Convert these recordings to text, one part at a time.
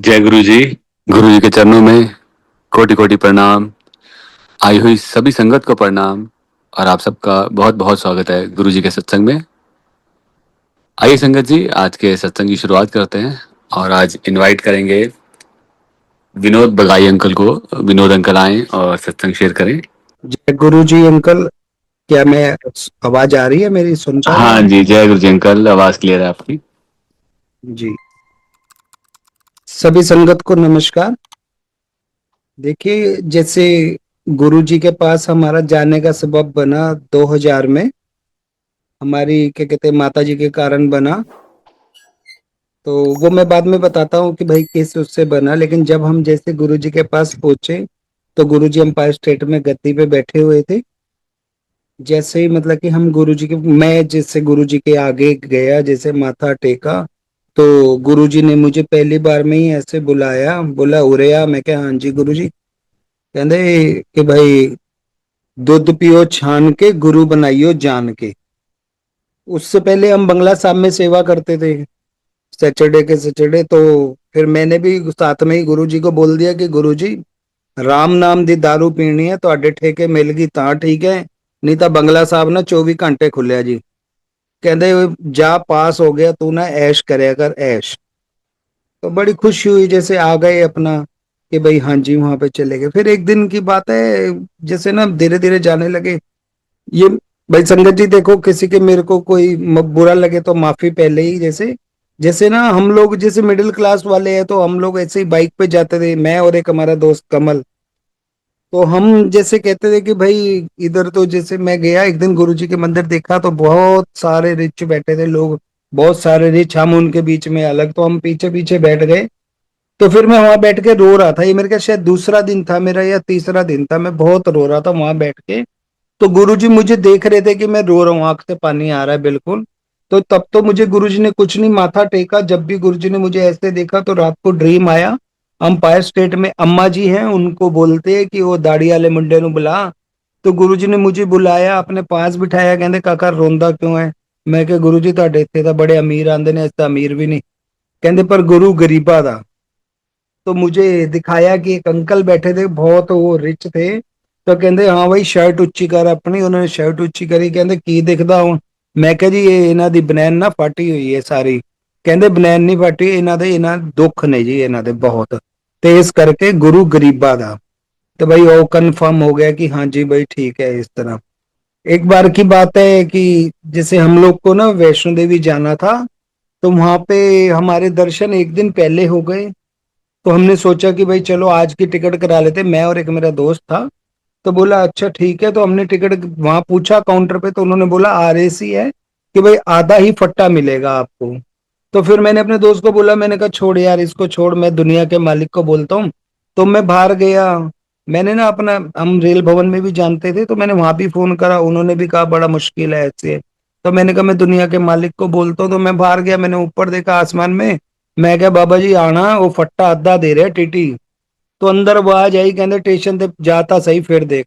जय गुरु जी। गुरु जी के चरणों में कोटि कोटि प्रणाम। आई हुई सभी संगत को प्रणाम। और आप सबका बहुत बहुत स्वागत है गुरु जी के सत्संग में। आइए संगत जी, आज के सत्संग की शुरुआत करते हैं। और आज इनवाइट करेंगे विनोद बगाई अंकल को। विनोद अंकल आए और सत्संग शेयर करें। जय गुरु जी अंकल। क्या मैं आवाज आ रही है मेरी, सुन पा रहे हाँ हैं? जी, जय गुरु जी अंकल, आवाज क्लियर है आपकी। जी, सभी संगत को नमस्कार। देखिए, जैसे गुरु जी के पास हमारा जाने का सबब बना 2000 में, हमारी क्या कहते हैं माता जी के कारण बना। तो वो मैं बाद में बताता हूँ कि भाई किस उससे बना। लेकिन जब हम जैसे गुरु जी के पास पहुंचे तो गुरु जी एम्पायर स्टेट में गद्दी पे बैठे हुए थे। जैसे ही मतलब कि हम गुरु जी के मैं जैसे गुरु जी के आगे गया, जैसे माथा टेका, तो गुरु जी ने मुझे पहली बार में ही ऐसे बुलाया, बोला उरे आ। मैं क्या, हाँ जी गुरु जी। कहते कि भाई दूध पियो छान के, गुरु बनाइयो जान के। उससे पहले हम बंगला साहब में सेवा करते थे सैटरडे के सैटरडे। तो फिर मैंने भी साथ में ही गुरु जी को बोल दिया कि गुरु जी, राम नाम दी दारू पीनी है तो आडे ठेके मिल गई ता ठीक है, नहीं तो बंगला साहब ना 24 घंटे खुले जी। कहते जा पास हो गया तू ना, ऐश करे कर ऐश। तो बड़ी खुशी हुई, जैसे आ गए अपना कि भाई हाँ जी वहां पे चले गए। फिर एक दिन की बात है, जैसे ना धीरे धीरे जाने लगे ये। भाई संगत जी देखो, किसी के मेरे को कोई बुरा लगे तो माफी पहले ही। जैसे जैसे ना हम लोग जैसे मिडिल क्लास वाले हैं, तो हम लोग ऐसे ही बाइक पे जाते थे, मैं और एक हमारा दोस्त कमल। तो हम जैसे कहते थे कि भाई इधर, तो जैसे मैं गया एक दिन गुरुजी के मंदिर, देखा तो बहुत सारे रिच बैठे थे लोग, बहुत सारे रिच, हम उनके बीच में अलग। तो हम पीछे पीछे बैठ गए। तो फिर मैं वहां बैठ के रो रहा था। ये मेरे का शायद दूसरा दिन था मेरा या तीसरा दिन था, मैं बहुत रो रहा था वहां बैठ के। तो गुरुजी मुझे देख रहे थे कि मैं रो रहा हूँ, आंख से पानी आ रहा है बिल्कुल। तो तब तो मुझे गुरुजी ने कुछ नहीं, माथा टेका। जब भी गुरुजी ने मुझे ऐसे देखा तो रात को ड्रीम आया। अंपायर स्टेट में अम्मा जी हैं, उनको बोलते हैं कि वो दाढ़ी वाले मुंडे नु बुला। तो गुरुजी ने मुझे बुलाया, अपने पास बिठाया, कहते काका रोंदा क्यों है? मैं क्या गुरुजी ਤੁਹਾਡੇ ਇੱਥੇ ਤਾਂ बड़े अमीर आंदे ने, ऐसा अमीर भी नहीं। कहते पर गुरु गरीबा दा। तो मुझे दिखाया कि एक अंकल बैठे थे, बहुत वो रिच थे। तो कहते हाँ भाई शर्ट उच्ची कर अपनी। उन्होंने शर्ट उच्ची करी, कहते की दिखदा हूं? मैं कहा जी ये इन्हां दी बनैन ना फटी हुई है सारी। कहते बनैन नहीं फटी, इन्हां दुख ने जी इन्हां दे बहुत, ते इस करके गुरु गरीबा दा। तो भाई वो कंफर्म हो गया कि हाँ जी भाई ठीक है इस तरह। एक बार की बात है कि जैसे हम लोग को ना वैष्णो देवी जाना था, तो वहां पे हमारे दर्शन एक दिन पहले हो गए। तो हमने सोचा कि भाई चलो आज की टिकट करा लेते, मैं और एक मेरा दोस्त था। तो बोला अच्छा ठीक है। तो हमने टिकट वहां पूछा काउंटर पे, तो उन्होंने बोला आरएसी है कि भाई आधा ही फट्टा मिलेगा आपको। तो फिर मैंने अपने दोस्त को बोला, मैंने कहा छोड़ यार इसको छोड़, मैं दुनिया के मालिक को बोलता हूँ। तो मैं बाहर गया। मैंने ना अपना, हम रेल भवन में भी जानते थे, तो मैंने वहां भी फोन करा, उन्होंने भी कहा बड़ा मुश्किल है ऐसे। तो मैंने कहा मैं दुनिया के मालिक को बोलता हूँ। तो मैं बाहर गया, मैंने ऊपर देखा आसमान में। मैं क्या बाबा जी आना, वो फट्टा आधा दे रहे टीटी। तो अंदर आवाज आई, कहते स्टेशन पे जाता सही फिर देख।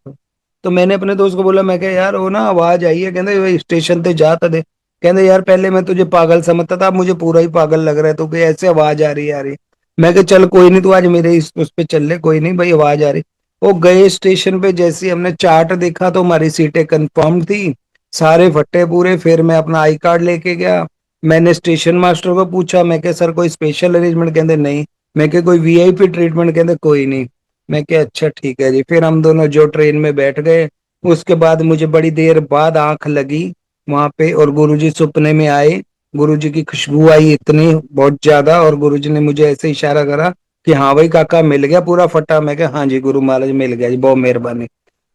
तो मैंने अपने दोस्त को बोला, मैं क्या यार वो ना आवाज आई है, कहते भाई स्टेशन पे जाता दे। कहते यार पहले मैं तुझे पागल समझता था, अब मुझे पूरा ही पागल लग रहा है, तो कोई ऐसे आवाज आ रही है, आ रही है। मैं क्या चल कोई नहीं, तू आज मेरे उस पे चल ले, कोई नहीं भाई आवाज आ रही। वो गए स्टेशन पे, जैसे ही हमने चार्ट देखा तो हमारी सीटें कंफर्म थी, सारे फट्टे पूरे। फिर मैं अपना आई कार्ड लेके गया। मैंने स्टेशन मास्टर को पूछा, मैं क्या सर कोई स्पेशल अरेंजमेंट? कहते नहीं। मैं क्या कोई वीआईपी ट्रीटमेंट? कहते कोई नहीं। मैं क्या अच्छा ठीक है जी। फिर हम दोनों जो ट्रेन में बैठ गए। उसके बाद मुझे बड़ी देर बाद आंख लगी वहां पे, और गुरुजी सपने में आए। गुरुजी की खुशबू आई इतनी बहुत ज्यादा, और गुरुजी ने मुझे ऐसे इशारा करा कि हाँ भाई काका मिल गया पूरा फटा। मैं क्या हाँ जी गुरु महाराज मिल गया जी, बहुत मेहरबानी।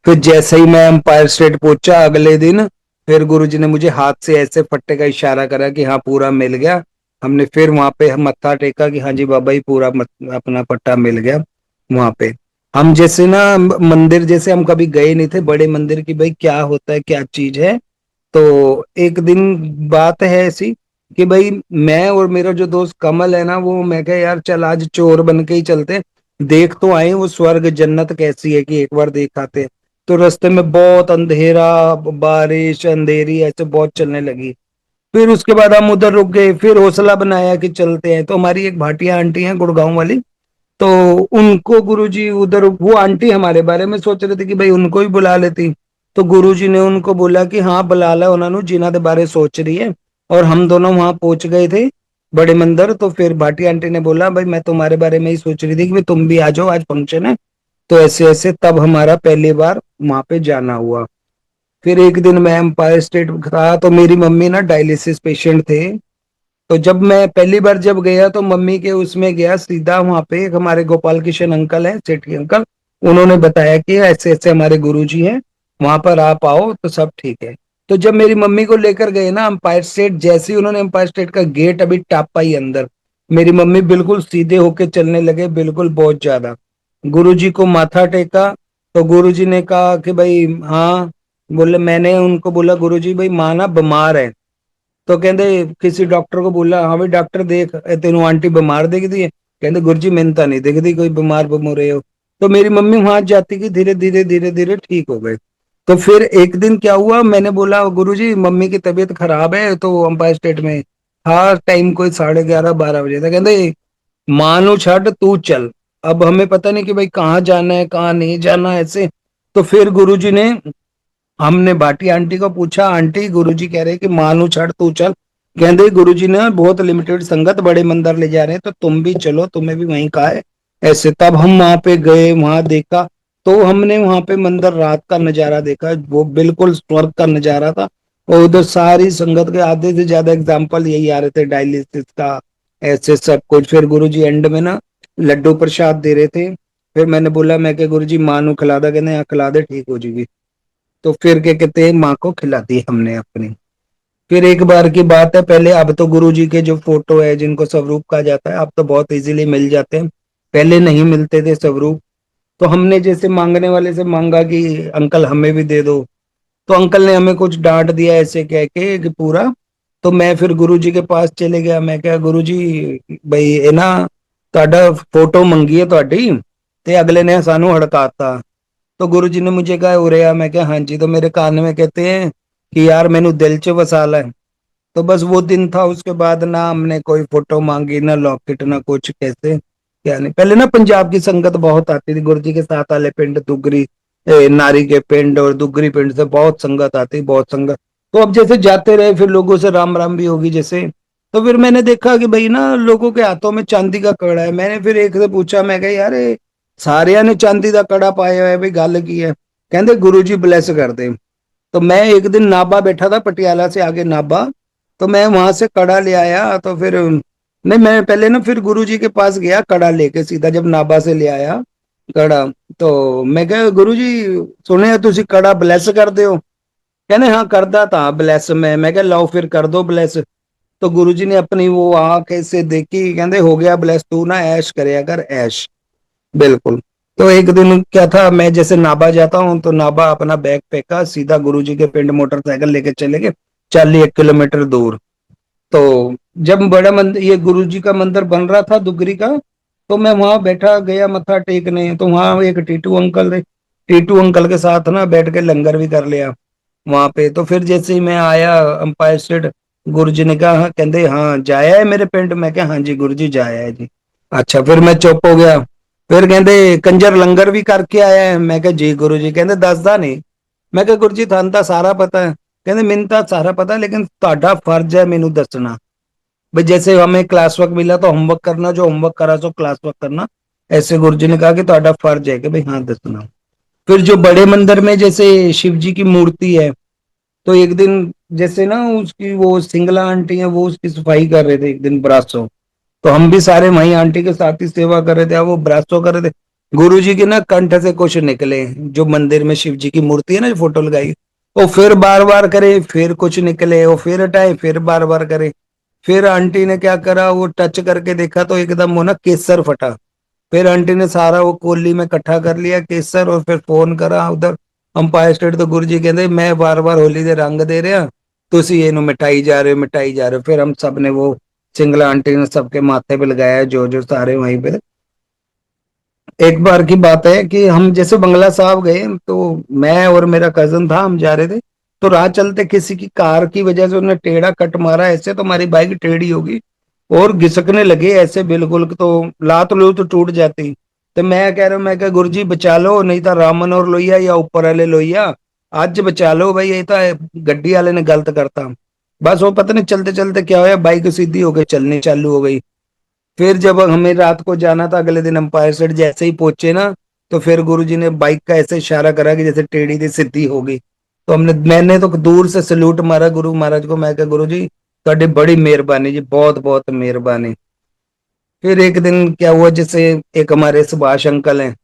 फिर जैसे ही मैं एम्पायर स्टेट पहुंचा अगले दिन, फिर गुरुजी ने मुझे हाथ से ऐसे फट्टे का इशारा करा कि हाँ पूरा मिल गया। हमने फिर वहां पे मत्था टेका कि हाँ जी बाबा ही पूरा अपना पट्टा मिल गया वहां पे। हम जैसे ना मंदिर जैसे हम कभी गए नहीं थे बड़े मंदिर की, भाई क्या होता है क्या चीज है। तो एक दिन बात है ऐसी कि भाई मैं और मेरा जो दोस्त कमल है ना, वो मैं कहा यार चल आज चोर बन के ही चलते, देख तो आए वो स्वर्ग जन्नत कैसी है कि एक बार देख आते। तो रास्ते में बहुत अंधेरा, बारिश अंधेरी ऐसे बहुत चलने लगी। फिर उसके बाद हम उधर रुक गए, फिर हौसला बनाया कि चलते हैं। तो हमारी एक भाटिया आंटी है गुड़गांव वाली, तो उनको गुरुजी उधर, वो आंटी हमारे बारे में सोच रहे थे कि भाई उनको ही बुला लेती। तो गुरुजी ने उनको बोला कि हाँ बुला ला उन्होंने, जिन्हों के बारे सोच रही है। और हम दोनों वहां पहुंच गए थे बड़े मंदिर। तो फिर भाटी आंटी ने बोला भाई मैं तुम्हारे बारे में ही सोच रही थी कि भाई तुम भी आ जाओ, आज फंक्शन है। तो ऐसे ऐसे तब हमारा पहली बार वहां पे जाना हुआ। फिर एक दिन मैं एम्पायर स्टेट था, तो मेरी मम्मी ना डायलिसिस पेशेंट थे। तो जब मैं पहली बार जब गया तो मम्मी के उसमें गया सीधा, वहां पे एक हमारे गोपाल किशन अंकल है, सेठी अंकल। उन्होंने बताया कि ऐसे ऐसे हमारे गुरुजी हैं, वहां पर आप आओ तो सब ठीक है। तो जब मेरी मम्मी को लेकर गए ना अंपायर स्टेट, जैसे ही उन्होंने अंपायर स्टेट का गेट अभी टापा ही अंदर, मेरी मम्मी बिल्कुल सीधे होके चलने लगे, बिल्कुल बहुत ज्यादा। गुरुजी को माथा टेका। तो गुरुजी ने कहा कि भाई हाँ, बोले, मैंने उनको बोला गुरुजी भाई माँ ना बीमार है। तो कहते किसी डॉक्टर को बोला, हाँ भाई डॉक्टर देख तेनू आंटी बीमार दिखती है। कहते गुरुजी मैंने तो नहीं दिखती कोई बीमार बमूर हो। तो मेरी मम्मी वहां जाती कि धीरे धीरे धीरे धीरे ठीक हो गए। तो फिर एक दिन क्या हुआ, मैंने बोला गुरुजी मम्मी की तबीयत खराब है तो अंपायर स्टेट में। हाँ टाइम कोई 11:30 12 बजे था। कहते मानो छठ तू चल। अब हमें पता नहीं कि भाई कहाँ जाना है कहाँ नहीं जाना है ऐसे। तो फिर गुरुजी ने, हमने भाटी आंटी को पूछा, आंटी गुरुजी कह रहे कि मानू छड़ तू चल। कहते गुरुजी ने बहुत लिमिटेड संगत बड़े मंदिर ले जा रहे हैं तो तुम भी चलो, तुम्हें भी वहीं का है ऐसे। तब हम वहां पे गए, वहां देखा। तो हमने वहां पे मंदिर रात का नजारा देखा, वो बिल्कुल स्वर्ग का नजारा था। और उधर सारी संगत के आधे से ज्यादा एग्जाम्पल यही आ रहे थे डायलिसिस का, ऐसे सब कुछ। फिर गुरुजी एंड में ना लड्डू प्रसाद दे रहे थे। फिर मैंने बोला, मैं क्या गुरुजी माँ नू खिला दा, कहने हाँ खिला दे ठीक हो जाएगी। तो फिर क्या कहते हैं माँ को खिला दी हमने अपनी। फिर एक बार की बात है, पहले अब तो गुरुजी के जो फोटो है जिनको स्वरूप कहा जाता है अब तो बहुत इजीली मिल जाते हैं, पहले नहीं मिलते थे स्वरूप। तो हमने जैसे मांगने वाले से मांगा कि अंकल हमें भी दे दो। तो अंकल ने हमें कुछ डांट दिया ऐसे कह के कि पूरा। तो मैं फिर गुरुजी के पास चले गया, मैं क्या गुरुजी भाई ये ना ਤੁਹਾਡਾ फोटो मंगी है ਤੁਹਾਡੀ, ਤੇ अगले ने सानू हड़काता। तो गुरुजी ने मुझे कहा उरे आ, मैं क्या हाँ जी। तो मेरे कान में कहते हैं कि यार मैनू दिल च वसा ला है। तो बस वो दिन था, उसके बाद ना हमने कोई फोटो मांगी, ना लॉकेट, ना कुछ, कैसे क्या नहीं। पहले ना पंजाब की संगत बहुत आती थी, गुरुजी के साथ वाले पिंड दुगरी, नारी के पिंड और दुगरी पिंड से बहुत संगत आती, बहुत संगत। तो अब जैसे जाते रहे फिर लोगों से राम राम भी होगी जैसे। तो फिर मैंने देखा कि भाई ना लोगों के हाथों में चांदी का कड़ा है। मैंने फिर एक से पूछा, मैं कहा यार सारिया ने चांदी का कड़ा पाया हुआ है, भाई गल की है। कहते गुरु जी ब्लेस कर दे। तो मैं एक दिन नाभा बैठा था, पटियाला से आगे नाभा। तो मैं वहां से कड़ा ले आया। तो फिर नहीं, मैं पहले ना फिर गुरु जी के पास गया कड़ा लेके सीधा, जब नाभा से ले आया कड़ा। तो मैं कहा गुरु जी सुने तुसी कड़ा ब्लेस कर दे हो। कहने हाँ करदा था ब्लेस। मैं क्या लाओ फिर कर दो ब्लेस। तो गुरु जी ने अपनी वो आंख ऐसे देखी, कहते हो गया ब्लेस, तू ना ऐश करे अगर ऐश। बिल्कुल। तो एक दिन क्या था, मैं जैसे नाभा जाता हूँ तो नाभा अपना बैग फेंका सीधा गुरुजी के पिंड, मोटरसाइकिल लेके चले गए 41 किलोमीटर दूर। तो जब बड़ा मंदिर ये गुरुजी का मंदिर बन रहा था दुगरी का, तो मैं वहां बैठा गया मत्था टेकने। तो वहां एक टीटू अंकल थे, टीटू अंकल के साथ ना बैठ के लंगर भी कर लिया वहां पे। तो फिर जैसे ही मैं आया अंपायर स्टेट, गुरुजी ने कहा हाँ, कहते हाँ जाया है मेरे पिंड। मैं क्या हाँ जी गुरुजी जाया है जी। अच्छा फिर मैं चुप हो गया। फिर कहते कंजर लंगर भी करके आया है। मैं क्या जी गुरु जी। कहते दसदा नहीं। मैं क्या गुरु जी थान ਤਾਂ सारा पता है। कहते मैनू ਤਾਂ सारा पता है लेकिन ਤੁਹਾਡਾ फर्ज है मैनू दसना। भाई जैसे हमें क्लास वर्क मिला तो होमवर्क करना, जो होमवर्क करा सो क्लास वर्क करना। ऐसे गुरु जी ने कहा कि ਤੁਹਾਡਾ फर्ज है कि भाई हाँ दसना। फिर जो बड़े मंदिर में जैसे शिव जी की मूर्ति है, तो एक दिन जैसे ना उसकी वो सिंगला आंटी है वो उसकी सफाई कर रहे थे एक दिन ब्रासो। तो हम भी सारे वहीं आंटी के साथ ही सेवा कर रहे थे, अब वो ब्रासो कर रहे थे। गुरु जी के ना कंठ से कुछ निकले, जो मंदिर में शिव जी की मूर्ति है ना जो फोटो लगाई, वो फिर बार बार करे, फिर कुछ निकले, वो फिर हटाए, फिर बार बार करे। फिर आंटी ने क्या करा, वो टच करके देखा तो एकदम वो ना केसर फटा। फिर आंटी ने सारा वो कोली में इकट्ठा कर लिया केसर, और फिर फोन करा उधर अंपायर स्टेट। तो गुरु जी कहते मैं बार बार होली दे रंग दे रहा, तुसी ਇਹਨੂੰ मिटाई जा रहे हो मिटाई जा रहे हो। फिर हम सब ने वो सिंगला आंटी ने सबके माथे पे लगाया, जो जो सारे वहीं पे। एक बार की बात है कि हम जैसे बंगला साहब गए, तो मैं और मेरा कजन था, हम जा रहे थे। तो राह चलते किसी की कार की वजह से उन्हें टेढ़ा कट मारा ऐसे, तो हमारी बाइक टेढ़ी होगी। और घिसकने लगे ऐसे बिल्कुल, तो लात लो तो टूट जाती। तो मैं कह रहा हूँ, मैं कहा गुरु जी बचा लो, नहीं तो रामन और लोहिया या ऊपर वाले लोहिया, आज बचा लो भाई, ये तो गड्डी वाले ने गलत करता। बस वो पता नहीं चलते चलते क्या होया, बाइक सीधी हो गई, चलनी चालू हो गई। फिर जब हमें रात को जाना था, अगले दिन अंपायर सेठ जैसे ही पहुंचे ना, तो फिर गुरुजी ने बाइक का ऐसे इशारा करा कि जैसे टेढ़ी थी सीधी होगी। तो मैंने तो दूर से सल्यूट मारा गुरु महाराज को, मैं कहा गुरु जी ਤੁਹਾਡੀ बड़ी मेहरबानी जी, बहुत बहुत मेहरबानी। फिर एक दिन क्या हुआ, जैसे एक हमारे सुभाष अंकल हैं,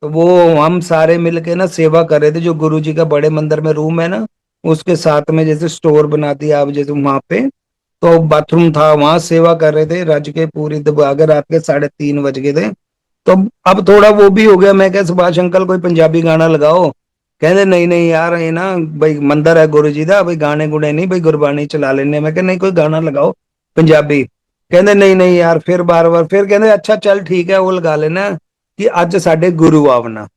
तो वो हम सारे मिलके ना सेवा कर रहे थे, जो गुरु जी का बड़े मंदिर में रूम है ना, उसके साथ में जैसे स्टोर बना दिया आप, जैसे वहां पे तो बाथरूम था, वहां सेवा कर रहे थे, रज के पूरी दबा के, रात के 3:30 बज गए थे। तो अब थोड़ा वो भी हो गया, मैं क्या सुभाष अंकल कोई पंजाबी गाना लगाओ, कहते नहीं नहीं यार ये ना भाई मंदिर है गुरु जी का, भाई गाने गुने नहीं, भाई गुरबानी चला लेने। मैं कहा नहीं कोई गाना लगाओ पंजाबी। कहते नहीं नहीं यार, फिर बार बार फिर कहते अच्छा चल ठीक है वो लगा लेना कि ਅੱਜ ਸਾਡੇ गुरु आवना।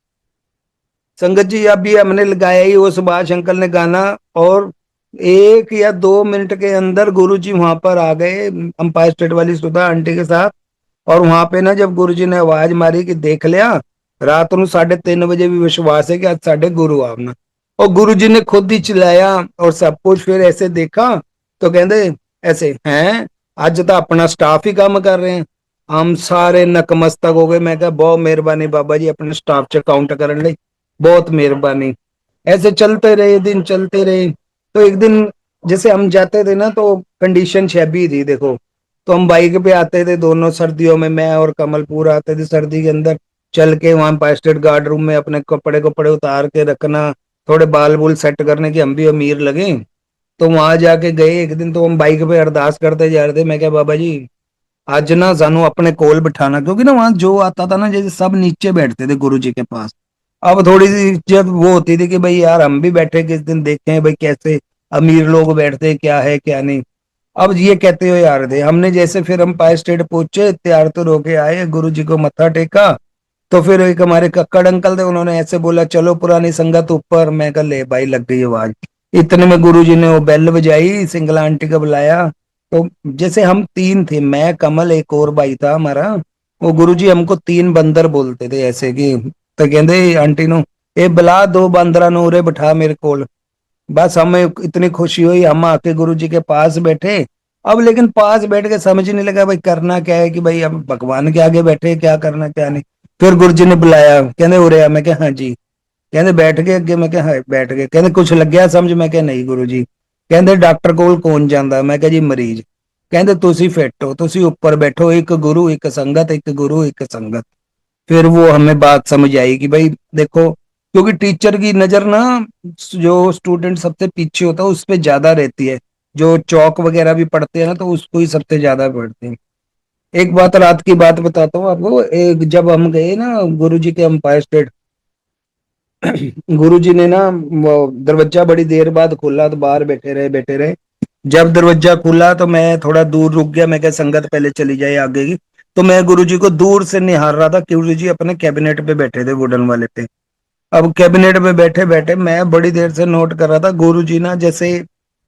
संगत जी अभी हमने लगाया ही वो सुभाष अंकल ने गाना, और 1 या 2 मिनट के अंदर गुरु जी वहां पर आ गए, अंपायर स्टेट वाली सुधा आंटी के साथ। और वहां पे ना जब गुरु जी ने आवाज मारी कि देख लिया, रात ਨੂੰ 3:30 बजे भी विश्वास है कि आज साढ़े गुरु आवना। और गुरु जी ने खुद ही चिल्लाया और सब कुछ, फिर ऐसे देखा तो कहते ऐसे हैं, ਅੱਜ ਤਾਂ अपना स्टाफ ही काम कर रहे हैं। हम सारे नकमस्तक हो गए, मैं कहा बहुत मेहरबानी बाबा जी अपने स्टाफ च काउंट करने ਲਈ, बहुत मेहरबानी। ऐसे चलते रहे दिन, चलते रहे। तो एक दिन जैसे हम जाते थे ना, तो कंडीशन शैबी थी देखो, तो हम बाइक पे आते थे दोनों, सर्दियों में मैं और कमलपुर आते थे सर्दी के अंदर, चल के वहां पर स्टेट गार्ड रूम में अपने कपड़े कपड़े उतार के रखना, थोड़े बाल बूल सेट करने की हम भी अमीर लगे। तो वहां जाके गए एक दिन, तो हम बाइक पे अरदास करते जा रहे थे, मैं क्या बाबा जी आज ना सानू अपने कोल बिठाना, क्योंकि ना वहां जो आता था ना, जैसे सब नीचे बैठते थे गुरु जी के पास। अब थोड़ी सी जब वो होती थी कि भाई यार हम भी बैठे किस दिन, देखते हैं भाई कैसे अमीर लोग बैठते हैं, क्या है क्या नहीं। अब ये कहते हुए आ रहे थे हमने, जैसे फिर हम पाए स्टेट पहुंचे, तैयार तो होके आए, गुरु जी को मत्था टेका। तो फिर एक हमारे कक्कड़ अंकल थे, उन्होंने ऐसे बोला चलो पुरानी संगत ऊपर। मैं कहा ले भाई लग गई आवाज। इतने में गुरु जी ने वो बेल बजाई, सिंगला आंटी को बुलाया। तो जैसे हम तीन थे, मैं कमल एक और भाई था हमारा, वो गुरु जी हमको तीन बंदर बोलते थे ऐसे कि, तो कहते आंटी नु ए बुला दो बंदरा नु उरे बिठा मेरे कोल। बस हमें इतनी खुशी हुई, हम आके गुरु जी के पास बैठे। अब लेकिन पास बैठ के समझ ही नहीं लगा भाई करना क्या है, कि भाई हम भगवान के आगे बैठे, क्या करना क्या नहीं। फिर गुरु जी ने बुलाया, कहते उरे आ, मैं क्या हाँ जी। कहते बैठ गए अगे, मैं क्या हाँ बैठ गए। कहते कुछ लग गया समझ, मैं क्या नहीं गुरु जी। कहते डॉक्टर कोल कौन जाता, मैं क्या जी मरीज। कहते तुसी फिट हो, तुसी ऊपर बैठो, एक गुरु एक संगत, एक गुरु एक संगत। फिर वो हमें बात समझ आई कि भाई देखो, क्योंकि टीचर की नजर ना जो स्टूडेंट सबसे पीछे होता है उस पे ज्यादा रहती है, जो चौक वगैरह भी पढ़ते हैं ना तो उसको ही सबसे ज्यादा पढ़ते हैं। एक बात रात की बात बताता हूँ आपको, एक जब हम गए ना गुरु जी के अंपायर स्टेट, गुरु जी ने ना वो दरवाजा बड़ी देर बाद खोला, तो बाहर बैठे रहे बैठे रहे। जब दरवाजा खुला तो मैं थोड़ा दूर रुक गया, मैं क्या संगत पहले चली जाए आगे की। तो मैं गुरु जी को दूर से निहार रहा था, गुरु जी अपने कैबिनेट पे बैठे थे वुडन वाले पे। अब कैबिनेट में बैठे बैठे मैं बड़ी देर से नोट कर रहा था, गुरु जी ना जैसे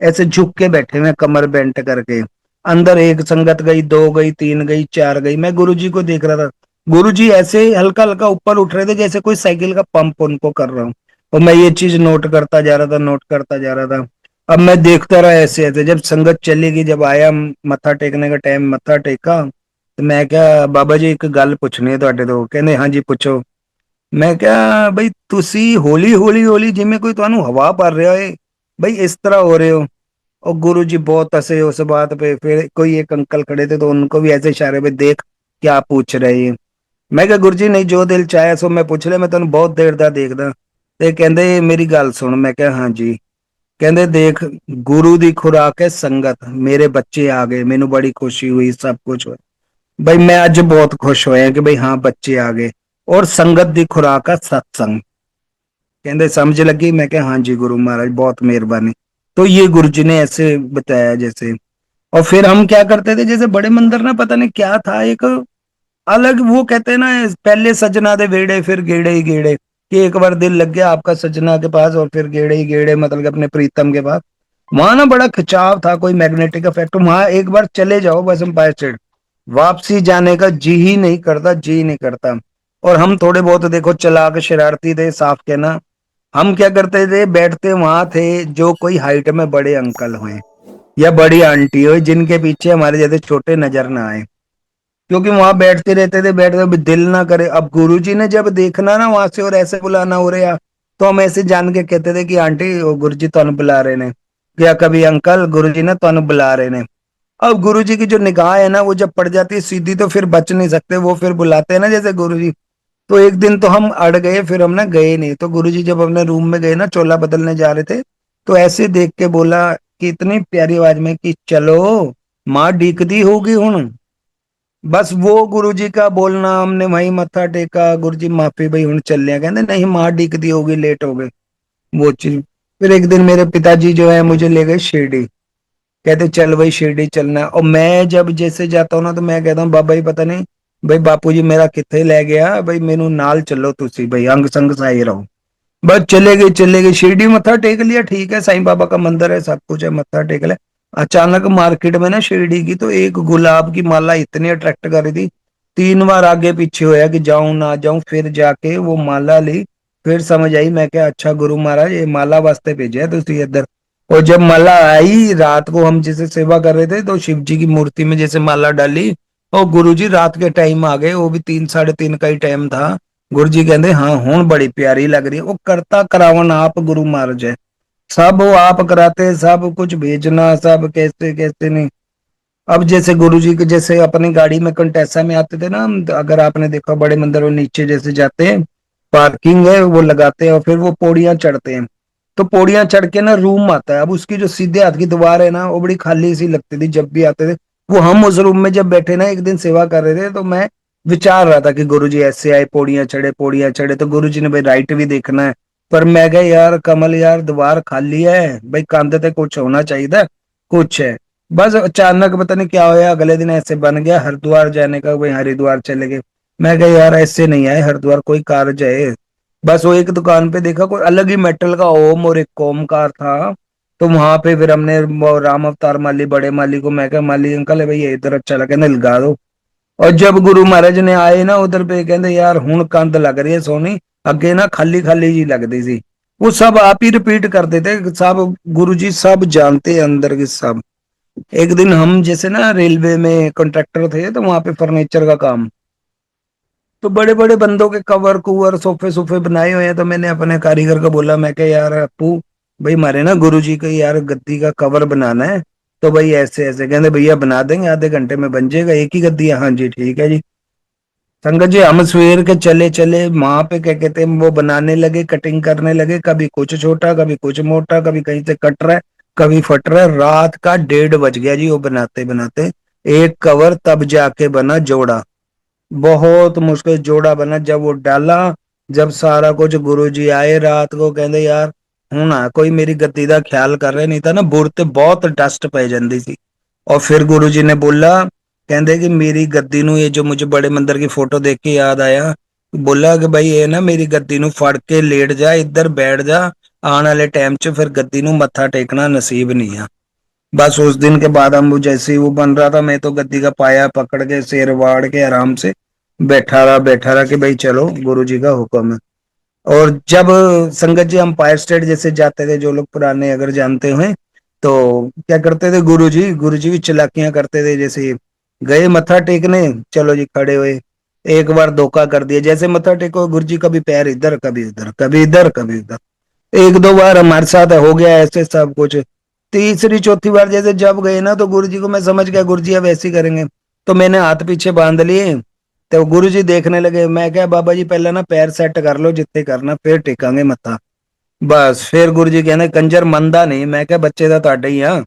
ऐसे झुक के बैठे हुए, कमर बेंट करके। अंदर एक संगत गई, दो गई, तीन गई, चार गई, मैं गुरु जी को देख रहा था। गुरु जी ऐसे हल्का हल्का ऊपर उठ रहे थे, जैसे कोई साइकिल का पंप उनको कर रहा हूँ। और मैं ये चीज नोट करता जा रहा था, नोट करता जा रहा था। अब मैं देखता रहा ऐसे ऐसे, जब संगत चली गई, जब आया मत्था टेकने का टाइम, मत्था टेका। तो मैं क्या बाबा जी एक गल पूछनी है ਤੁਹਾਡੇ ਤੋਂ, ਕਹਿੰਦੇ ਹਾਂਜੀ ਪੁੱਛੋ। मैं क्या भाई तुसी होली होली होली जिमें कोई ਤੁਹਾਨੂੰ हवा भर रहा है, भाई इस तरह हो रहे हो। और गुरु जी बहुत हंसे उस बात पे। फिर कोई एक अंकल खड़े थे, तो उनको भी ऐसे इशारे पे देख क्या पूछ रहे हैं। मैं क्या गुरु जी नहीं जो दिल चाहे सो मैं पूछ ले, मैं तेन बहुत देर दा देखदा। ते कहंदे मेरी गल सुन, मैं क्या हाँ जी। कहंदे देख, गुरु दी खुराक है संगत, मेरे बच्चे आ गए, मेनू बड़ी खुशी हुई, सब कुछ हुआ। भाई मैं आज बहुत खुश होया कि भाई हाँ बच्चे आ गए। और संगत दी खुराक है सत्संग। कहते समझ लगी, मैं क्या हाँ जी गुरु महाराज बहुत मेहरबानी। तो ये गुरु जी ने ऐसे बताया जैसे। और फिर हम क्या करते थे, जैसे बड़े मंदिर ना पता नहीं क्या था एक अलग, वो कहते हैं ना पहले सजना दे वेड़े फिर गेड़े ही गेड़े, कि एक बार दिल लग गया आपका सजना के पास और फिर गेड़े ही गेड़े, मतलब कि अपने प्रीतम के पास। वहां ना बड़ा खिंचाव था, कोई मैग्नेटिक इफेक्ट, वहां एक बार चले जाओ बस एम्पायर स्टेट, वापसी जाने का जी ही नहीं करता, जी ही नहीं करता। और हम थोड़े बहुत देखो चालाक शरारती थे, साफ कहना। हम क्या करते थे, बैठते वहां थे जो कोई हाइट में बड़े अंकल हुए या बड़ी आंटी हो, जिनके पीछे हमारे जैसे छोटे नजर ना आए, क्योंकि वहां बैठते रहते थे, बैठते अब दिल ना करे। अब गुरुजी ने जब देखना ना वहां से और ऐसे बुलाना हो रहा, तो हम ऐसे जान के कहते थे कि आंटी वो गुरुजी तुम बुला रहे ने, या कभी अंकल गुरुजी ने तुम बुला रहे ने। अब गुरुजी की जो निगाह है ना वो जब पड़ जाती है सीधी, तो फिर बच नहीं सकते, वो फिर बुलाते हैं ना जैसे गुरुजी। तो एक दिन तो हम अड़ गए, फिर हम ना गए नहीं। तो गुरुजी जब अपने रूम में गए ना, चोला बदलने जा रहे थे, तो ऐसे देख के बोला कि इतनी प्यारी आवाज में कि चलो माँ डीकदी होगी हुन। बस वो गुरुजी का बोलना, हमने वहीं मत्था टेका, गुरुजी माफी भाई हुन चल लिया, कहते नहीं माँ डीकदी होगी, लेट हो गए, वो चीज। फिर एक दिन मेरे पिताजी जो है मुझे ले गए शिरडी, कहते चल भाई शिरडी चलना है। और मैं जब जैसे जाता हूँ ना, तो मैं कहता हूँ बाबा जी पता नहीं भाई बापू जी मेरा किथे ले गया, भाई मेनू नाल चलो तुसी, भाई अंग संग साई रहो। बस चले गए शिरडी, मत्था टेक लिया, ठीक है साईं बाबा का मंदिर है, सब कुछ है, मत्था टेक लिया। अचानक मार्केट में ना शिरडी की तो एक गुलाब की माला इतनी अट्रैक्ट कर रही थी, 3 बार आगे पीछे होया कि जाऊं ना जाऊं, फिर जाके वो माला ली। फिर समझ आई, मैं क्या अच्छा गुरु महाराज ये माला वास्ते भेजा है तुसी इधर। और जब माला आई रात को, हम जैसे सेवा कर रहे थे, तो शिव जी की मूर्ति में जैसे माला डाली, और गुरु जी रात के टाइम आ गए, वो भी 3 साढ़े 3 का ही टाइम था। गुरु जी कहते हाँ हूं बड़ी प्यारी लग रही है। वो करता करावन आप गुरु महाराज है, सब वो आप कराते, सब कुछ भेजना, सब कैसे कैसे नहीं। अब जैसे गुरु जी के जैसे अपनी गाड़ी में कंटेसा में आते थे ना हम, तो अगर आपने देखा बड़े मंदिर में नीचे जैसे जाते हैं, पार्किंग है वो लगाते हैं, और फिर वो पौड़ियां चढ़ते हैं। तो पौड़ियां चढ़ के ना रूम आता है, अब उसकी जो सीधे हाथ की दीवार है ना वो बड़ी खाली सी लगती थी जब भी आते थे। वो हम उस रूम में जब बैठे ना एक दिन सेवा कर रहे थे, तो मैं विचार रहा था कि गुरुजी ऐसे आए, पौड़ियां चढ़े, तो गुरुजी ने भाई राइट भी देखना है। पर मैं कहा यार कमल यार दीवार खाली है भाई, कंध पे कुछ होना चाहिए था, कुछ है। बस अचानक पता नहीं क्या होया, अगले दिन ऐसे बन गया हरिद्वार जाने का, वही हरिद्वार चले गए। मैं कहा यार ऐसे नहीं आए हरिद्वार, कोई कार्य है। बस वो एक दुकान पे देखा कोई अलग ही मेटल का ओम और एक ओमकार था, तो वहां पे फिर हमने वो राम अवतार माली बड़े माली को मैं कहा माली अंकल है भैया इधर अच्छा लगे ना लगा दो। और जब गुरु महाराज ने आए ना उधर पे, कहते यार हुन कंध लग रही है सोनी, अगे ना खाली खाली जी लगती सी। वो सब आप ही रिपीट करते थे सब, गुरु जी सब जानते हैं अंदर के सब। एक दिन हम जैसे ना रेलवे में कॉन्ट्रैक्टर थे, तो वहां पे फर्नीचर का काम, तो बड़े बड़े बंदों के कवर कुवर सोफे सोफे बनाए हुए हैं। तो मैंने अपने कारीगर को बोला, मैं क्या यार अपू भाई हमारे ना गुरुजी का यार गद्दी का कवर बनाना है, तो भाई ऐसे ऐसे कहते भैया बना देंगे आधे घंटे में बन जाएगा, एक ही गद्दी है, हाँ जी ठीक है जी। संगत जी हम सवेर के चले चले वहां पे क्या कहते हैं वो बनाने लगे, कटिंग करने लगे, कभी कुछ छोटा कभी कुछ मोटा, कभी कहीं से कट रहा है कभी फट रहा है। रात का 1:30 बज गया जी वो बनाते बनाते। एक कवर तब जाके बना जोड़ा, बहुत मुश्किल जोड़ा बना। जब वो डाला, जब सारा कुछ गुरुजी आए रात को, कहते यार हूं ना कोई मेरी गद्दी का ख्याल कर रहे, नहीं था ना बुर ते बहुत डस्ट पै जाती सी। और फिर गुरुजी ने बोला, कहते कि मेरी गद्दी नु, ये जो मुझे बड़े मंदिर की फोटो देख के याद आया, बोला कि भाई ये ना मेरी गद्दी नु फड़ के लेट जा, इधर बैठ जा, आने वाले टाइम च फिर गद्दी नु मत्था टेकना नसीब नहीं है। बस उस दिन के बाद हम जैसे ही वो बन रहा था, मैं तो गद्दी का पाया पकड़ के सिर वाड़ के आराम से बैठा रहा कि भाई चलो गुरु जी का हुक्म है। और जब संगत जी अंपायर स्टेट जैसे जाते थे, जो लोग पुराने अगर जानते हैं, तो क्या करते थे गुरु जी भी चालाकियां करते थे। जैसे गए मत्था टेकने, चलो जी खड़े हुए, एक बार धोखा कर दिया, जैसे मत्था टेको गुरु जी कभी पैर इधर कभी उधर, कभी इधर कभी उधर। एक दो बार हमारे साथ हो गया ऐसे सब कुछ। तीसरी चौथी बार जैसे जब गए ना, तो गुरुजी को मैं समझ गया गुरुजी अब ऐसे ही करेंगे, तो मैंने हाथ पीछे बांध लिए। तो गुरुजी देखने लगे, मैं क्या बाबा जी पहले ना पैर सेट कर लो जितने करना, फिर टेकांगे मत्था। बस फिर गुरुजी कहने कंजर मंदा नहीं, मैं क्या बच्चे का ਤੁਹਾਡੇ ही हाँ।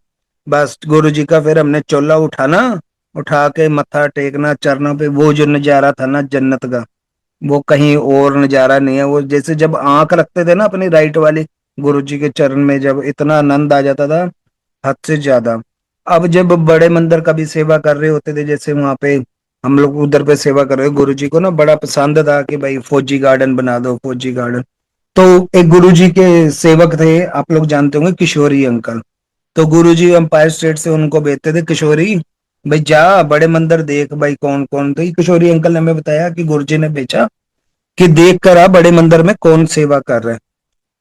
बस गुरुजी का फिर हमने चोला उठाना, उठा के मत्था टेकना चरणों पे। वो जो नजारा था ना जन्नत का, वो कहीं और नजारा नहीं है। वो जैसे जब आंख रखते थे ना अपनी राइट वाली गुरु जी के चरण में, जब इतना आनंद आ जाता था हद से ज्यादा। अब जब बड़े मंदिर का भी सेवा कर रहे होते थे, जैसे वहां पे हम लोग उधर पे सेवा कर रहे हो, गुरु जी को ना बड़ा पसंद था कि भाई फौजी गार्डन बना दो, फौजी गार्डन। तो एक गुरु जी के सेवक थे, आप लोग जानते होंगे, किशोरी अंकल। तो गुरुजी अंपायर स्टेट से उनको भेजते थे, किशोरी भाई जा बड़े मंदिर देख भाई कौन कौन। तो ये किशोरी अंकल ने हमें बताया कि गुरुजी ने भेजा कि देख कर आ बड़े मंदिर में कौन सेवा कर रहा है।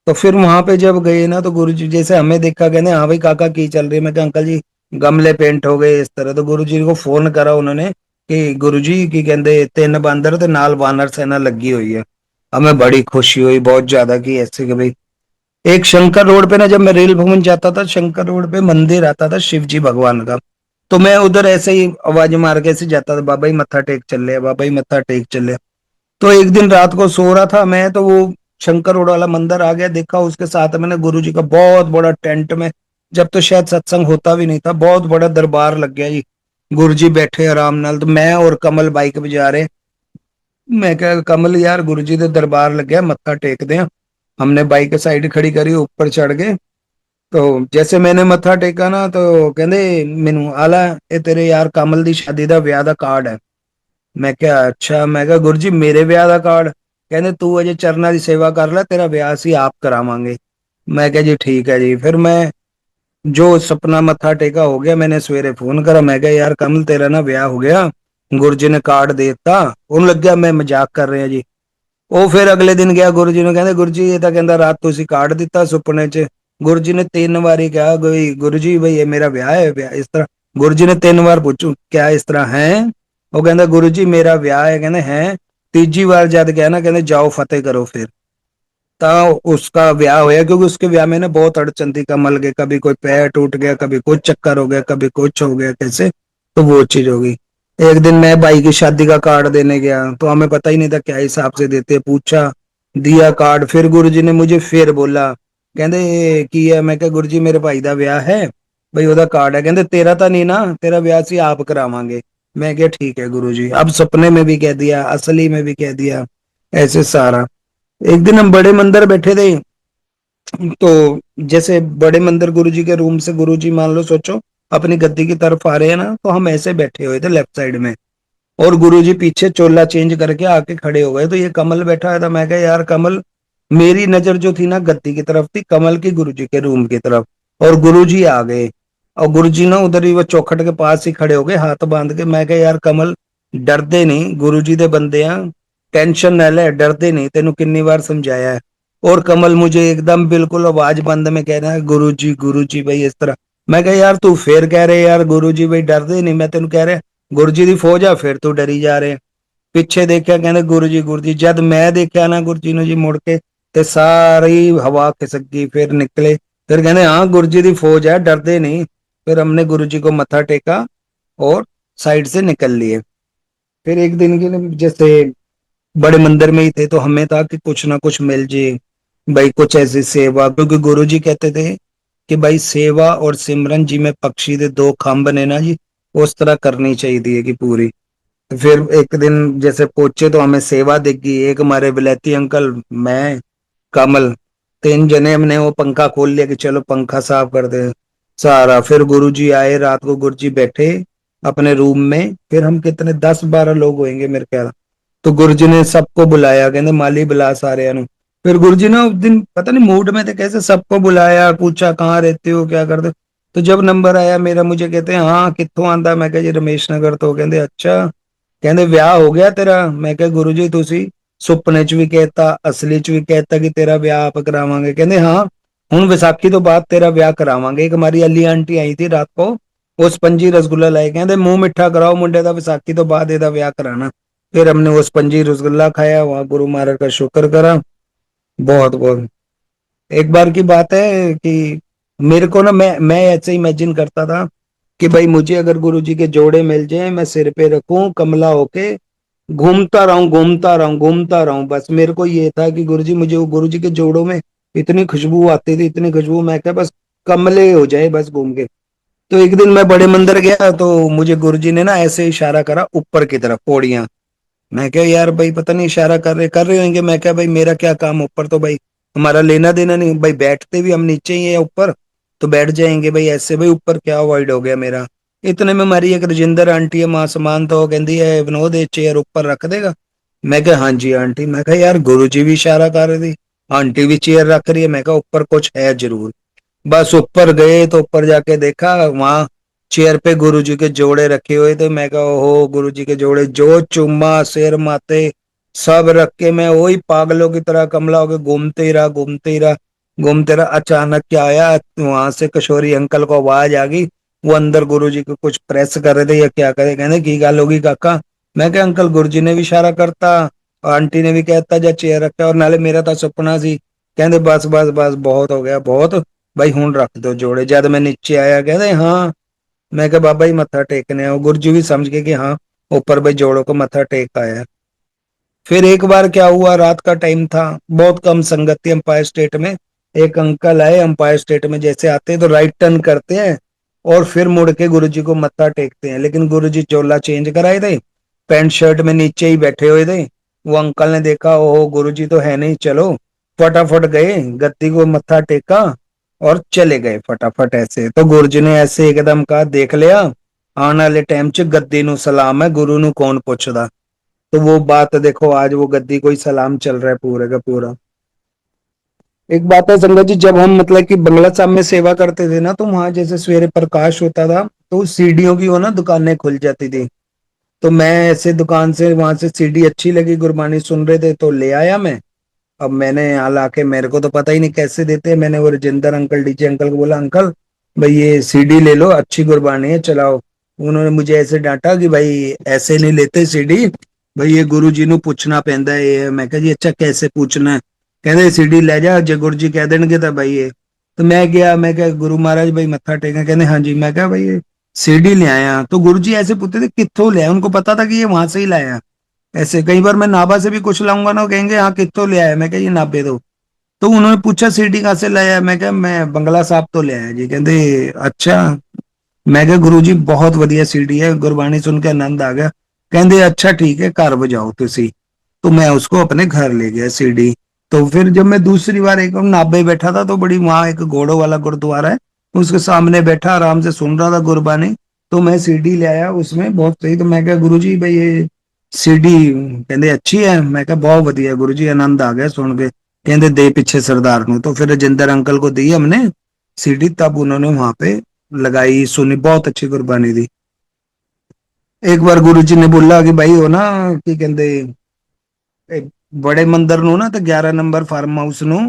तो फिर वहां पे जब गए ना तो गुरुजी जैसे हमें देखा, कहने हाँ भाई काका की चल रही है। मैं कहा अंकल जी गमले पेंट हो गए इस तरह। तो गुरुजी को फोन करा उन्होंने कि गुरुजी की कहते तीन बांदर ते नाल वानर सेना लगी हुई है। हमें बड़ी खुशी हुई बहुत ज्यादा कि ऐसे कि भाई एक शंकर रोड पे ना, जब मैं रेल भवन जाता था शंकर रोड पे मंदिर आता था शिव जी भगवान का। तो मैं उधर ऐसे ही आवाज मार के ऐसे जाता था, बाबा जी मत्था टेक चल रहे, बाबा जी मत्था टेक चल रहे। तो एक दिन रात को सो रहा था मैं, तो वो शंकर रोड वाला मंदिर आ गया, देखा उसके साथ मैंने गुरु जी का बहुत बड़ा टेंट में, जब तो शायद सत्संग होता भी नहीं था, बहुत बड़ा दरबार लग गया जी। गुरु जी बैठे आराम नाल, तो मैं और कमल बाइक पे जा रहे। मैं कहा कमल यार गुरु जी के दरबार लग गया मत्था टेक दे। हमने बाइक साइड खड़ी करी, ऊपर चढ़ गए। तो जैसे मैंने मत्था टेका ना तो कहंदे मैनू आला ये तेरे यार कमल दी शादी दा ब्याह दा कार्ड है। मैं क्या अच्छा, मैं कहा गुरु जी मेरे ब्याह दा कार्ड। कहंदे तू अजे चरना दी सेवा कर ले, तेरा ब्याह सी आप करावांगे। मैं कहा जी ठीक है जी। फिर मैं जो सपना मत्था टेका हो गया, मैंने सवेरे फोन करा, मैं कहा यार कमल तेरा ना ब्याह हो गया, गुरु जी ने कार्ड दे दिता। उन लग गया मैं मजाक कर रहे हैं जी। ਉਹ ਫਿਰ ਅਗਲੇ ਦਿਨ ਗਿਆ ਗੁਰੂ ਜੀ ਨੂੰ, ਕਹਿੰਦੇ ਗੁਰੂ ਜੀ ਇਹ ਤਾਂ ਕਹਿੰਦਾ ਰਾਤ ਤੁਸੀਂ ਕਾਰਡ ਦਿੱਤਾ ਸੁਪਨੇ 'ਚ। ਗੁਰੂ ਜੀ ਨੇ ਤਿੰਨ ਵਾਰੀ ਕਿਹਾ ਕੋਈ ਗੁਰੂ ਜੀ ਬਈ ਇਹ ਮੇਰਾ ਵਿਆਹ ਹੈ, ਵਿਆਹ ਇਸ ਤਰ੍ਹਾਂ। ਗੁਰੂ ਜੀ ਨੇ ਤਿੰਨ ਵਾਰ ਪੁੱਛੂ ਕਿਆ ਇਸ ਤਰ੍ਹਾਂ ਹੈ। ਉਹ ਕਹਿੰਦਾ ਗੁਰੂ ਜੀ ਮੇਰਾ ਵਿਆਹ ਹੈ, ਕਹਿੰਦੇ ਹੈ। ਤੀਜੀ ਵਾਰ ਜਦ ਗਿਆ ਨਾ ਕਹਿੰਦੇ ਜਾਓ फतेह करो फिर। ਤਾਂ उसका ब्याह होया, क्योंकि उसके ब्याह में ना बहुत अड़चन थी कमल के, कभी कोई पैर टूट गया, कभी कुछ चक्कर हो गया, कभी कुछ हो गया कैसे। तो वो चीज हो गई। एक दिन मैं भाई की शादी का कार्ड देने गया, तो हमें पता ही नहीं था क्या हिसाब से देते हैं। पूछा, दिया कार्ड, फिर गुरुजी ने मुझे फिर बोला, कहते की है। मैं क्या गुरु जी मेरे भाई का ब्याह है भाई, ओदा कार्ड है। कहते तेरा तो नहीं ना, तेरा ब्याह सी आप करावांगे। मैं क्या ठीक है गुरु जी। अब सपने में भी कह दिया, असली में भी कह दिया, ऐसे सारा। एक दिन हम बड़े मंदिर बैठे थे, तो जैसे बड़े मंदिर गुरु जी के रूम से गुरु जी मान लो सोचो अपनी गद्दी की तरफ आ रहे हैं ना, तो हम ऐसे बैठे हुए थे लेफ्ट साइड में, और गुरुजी पीछे चोला चेंज करके आके खड़े हो गए। तो ये कमल बैठा है था। मैं कहा यार कमल, मेरी नजर जो थी ना गद्दी की तरफ थी, कमल की गुरुजी के रूम की तरफ। और गुरुजी आ गए, और गुरुजी ना उधर ही वो चौखट के पास ही खड़े हो गए हाथ बांध के। मैं कहा यार कमल डरदे नहीं, गुरुजी दे बंदे आ, टेंशन न ले, डरदे नहीं, तेनू कितनी बार समझाया है। और कमल मुझे एकदम बिल्कुल आवाज बंद में कह रहा है गुरु जी भाई इस तरह। मैं कहा यार तू फिर कह रहे यार गुरु जी भाई डरदे नहीं, मैं तेन कह रहा गुरु जी दी फौज आ, फिर तू डरी जा रहे। ਪਿੱਛੇ ਦੇਖਿਆ ਕਹਿੰਦੇ ਗੁਰੂ ਜੀ ਜਦ ਮੈਂ ਦੇਖਿਆ ਨਾ ਗੁਰੂ ਜੀ ਨੂੰ ਜੀ ਮੁੜ ਕੇ, ਤੇ ਸਾਰੀ ਹਵਾ ਖਿਸਕ ਗਈ। ਫਿਰ ਨਿਕਲੇ, फिर कहने हाँ गुरु जी की फौज है डरते नहीं। फिर हमने गुरु जी को मत्था टेका और साइड से निकल लिए। फिर एक दिन के लिए जैसे बड़े मंदिर में ही थे, तो हमें था कि कुछ ना कुछ मिल जाए भाई, कुछ ऐसी सेवा, क्योंकि गुरु जी कहते थे कि भाई सेवा और सिमरन जी में पक्षी दे दो खंभ ने ना जी, उस तरह करनी चाहिए कि पूरी। तो फिर एक दिन जैसे पहुंचे तो हमें सेवा दिखी, एक हमारे विलेती अंकल, मैं, कमल, तीन जने हमने वो पंखा खोल लिया कि चलो पंखा साफ कर दे सारा। फिर गुरुजी आए रात को, गुरुजी बैठे अपने रूम में। फिर हम कितने 10-12 लोग होंगे मेरे ख्याल। तो गुरुजी ने सबको बुलाया, कहते माली बुला सारे नु। फिर गुरुजी ना उस दिन पता नहीं मूड में थे कैसे, सबको बुलाया, पूछा कहाँ रहते हो क्या करते हो? तो जब नंबर आया मेरा, मुझे कहते हैं हाँ कित्थों आंदा। मैं कहा जी रमेश नगर तो। कहते अच्छा, कहते ਵਿਆਹ ਹੋ ਗਿਆ ਤੇਰਾ। ਮੈਂ ਕਿਹਾ ਗੁਰੂ ਜੀ ਤੁਸੀਂ ਸੁਪਨੇ 'ਚ ਵੀ ਕਹਿਤਾ, ਅਸਲੀ 'ਚ ਵੀ ਕਹਿਤਾ ਕਿ ਤੇਰਾ ਵਿਆਹ ਆਪ ਕਰਾਵਾਂਗੇ। ਕਹਿੰਦੇ ਹਾਂ ਹੁਣ ਵਿਸਾਖੀ ਤੋਂ ਬਾਅਦ तेरा ब्याह करावांगे। एक हमारी अली आंटी आई थी रात को, वो स्पंजी रसगुल्ला लाए, कहते मुंह मिठा कराओ मुंडे का, विसाखी तो बाद ਇਹਦਾ ਵਿਆਹ कराना। फिर हमने वो स्पंजी रसगुल्ला खाया, वहां गुरु महाराज का शुक्र करा बहुत बहुत। एक बार की बात है कि मेरे को ना, मैं ऐसे इमेजिन करता था कि भाई मुझे अगर गुरु जी के जोड़े मिल जाए, मैं सिर पे रखूं कमला होके, घूमता रहूं घूमता रहूं घूमता रहूं। बस मेरे को ये था कि गुरु जी मुझे, वो गुरु जी के जोड़ों में इतनी खुशबू आती थी, इतनी खुशबू, मैं क्या बस कमले हो जाए बस घूम के। तो एक दिन मैं बड़े मंदिर गया, तो मुझे गुरु जी ने ना ऐसे इशारा करा ऊपर की तरफ पौड़ियां। मैं क्या यार भाई पता नहीं इशारा कर रहे होंगे। मैं क्या भाई मेरा क्या काम ऊपर, तो भाई हमारा लेना देना नहीं भाई, बैठते भी हम नीचे ही है ऊपर, तो बैठ जाएंगे भाई ऐसे। भाई ऊपर क्या अवॉइड हो गया मेरा। इतने में हमारी एक रजिंदर आंटी है, मां समान, तो कहती है विनोद ये चेयर ऊपर रख देगा। मैं क्या हाँ जी आंटी। मैं कहा यार गुरु जी भी इशारा कर रही थी, आंटी भी चेयर रख रही है, मैं कहा ऊपर कुछ है जरूर। बस ऊपर गए तो ऊपर जाके देखा वहां चेयर पे गुरुजी के जोड़े रखे हुए थे। मैं कहा ओहो, गुरुजी के जोड़े, जो चुम्मा सिर माथे सब रख के मैं वही पागलों की तरह कमला होके घूमते ही रहा, घूमते ही रहा, घूमते रहा। अचानक क्या आया, वहां से किशोरी अंकल को आवाज आ गई। वो अंदर गुरुजी को कुछ प्रेस कर रहे थे या क्या करे, कहने की गाल होगी काका। मैं क्या अंकल, गुरुजी ने भी इशारा करता, आंटी ने भी कहता जा चेयर रखा, और नाले मेरा तो सपना सी। कहते बस बस बस बहुत हो गया बहुत, भाई हूं रख दो जोड़े। जद मैं नीचे आया कहते हाँ। मैं क्या बाबा जी मत्था टेकने आओ। गुरुजी भी समझ गए कि हाँ ऊपर भाई जोड़ों को मत्था टेक आया। फिर एक बार क्या हुआ, रात का टाइम था, बहुत कम संगत थी एम्पायर स्टेट में। एक अंकल आए एम्पायर स्टेट में, जैसे आते हैं तो राइट टर्न करते हैं और फिर मुड़ के गुरुजी को मत्था टेकते हैं। लेकिन गुरुजी चोला चेंज कराए थे, पैंट शर्ट में नीचे ही बैठे हुए थे। वो अंकल ने देखा ओहो गुरुजी तो है नहीं, चलो फटाफट गए, गद्दी को मत्था टेका और चले गए फटाफट। ऐसे तो गुरुजी ने ऐसे एकदम कहा, देख लिया आने वाले टाइम च गद्दी नु सलाम है, गुरु नु कौन पूछदा। तो वो बात देखो, आज वो गद्दी को ही सलाम चल रहा है पूरे का पूरा। एक बात है संगत जी, जब हम मतलब कि बंगला साहब में सेवा करते थे ना, तो वहां जैसे सवेरे प्रकाश होता था तो सीढ़ियों की वो ना दुकानें खुल जाती थी। तो मैं ऐसे दुकान से वहां से सीडी अच्छी लगी, गुरबानी सुन रहे थे तो ले आया मैं। अब मैंने यहाँ लाके, मेरे को तो पता ही नहीं कैसे देते हैं, मैंने वो राजेंद्र अंकल डीजे अंकल को बोला अंकल भाई ये सीडी ले लो, अच्छी गुरबानी है चलाओ। उन्होंने मुझे ऐसे डांटा कि भाई ऐसे नहीं लेते सीडी, भाई ये गुरु जी नु पूछना पैंदा है ये। मैं कहा जी अच्छा कैसे पूछना है। कहते सीडी ले जा, जे गुरु जी कह देंगे तो भाई ये। तो मैं गया, मैं क्या गुरु महाराज भाई मत्था टेका, कहते हाँ जी। मैं कहा भाई ये सीडी ले आया। तो गुरु जी ऐसे पूछते थे कित्थों ले आया, उनको पता था कि ये वहां से ही लाया। ऐसे कई बार मैं नाभा से भी कुछ लाऊंगा ना, वो कहेंगे हाँ कित्थों ले आया, मैं कहा ये नाभे दो। तो उन्होंने पूछा सीडी कहाँ से लाया, मैं कहा मैं बंगला साहब तो ले आया जी। कहते अच्छा। मैं कहा गुरु जी बहुत ਵਧੀਆ सीडी है, गुरबानी सुन के आनंद आ गया। कहते अच्छा ठीक है घर बजाओ तुसी। तो मैं उसको अपने घर ले गया सीडी। तो फिर जब मैं दूसरी बार एक नाभे बैठा था, तो बड़ी वहां एक घोड़ों वाला गुरुद्वारा है, उसके सामने बैठा आराम से सुन रहा था गुरबानी। तो मैं सीडी ले आया, उसमें बहुत सही। तो मैं कहा गुरु जी भाई ये सीडी, कहते अच्छी है। मैं कहा बहुत बढ़िया गुरु जी, आनंद आ गया सुन के। कहते दे पीछे सरदार नु। तो फिर राजेंद्र अंकल को दी हमने सीडी, तब उन्होंने वहां पे लगाई, सुनी, बहुत अच्छी गुरबानी दी। एक बार गुरु जी ने बोला कि भाई हो ना की कहते बड़े मंदिर नु ना तो 11 नंबर फार्म हाउस नु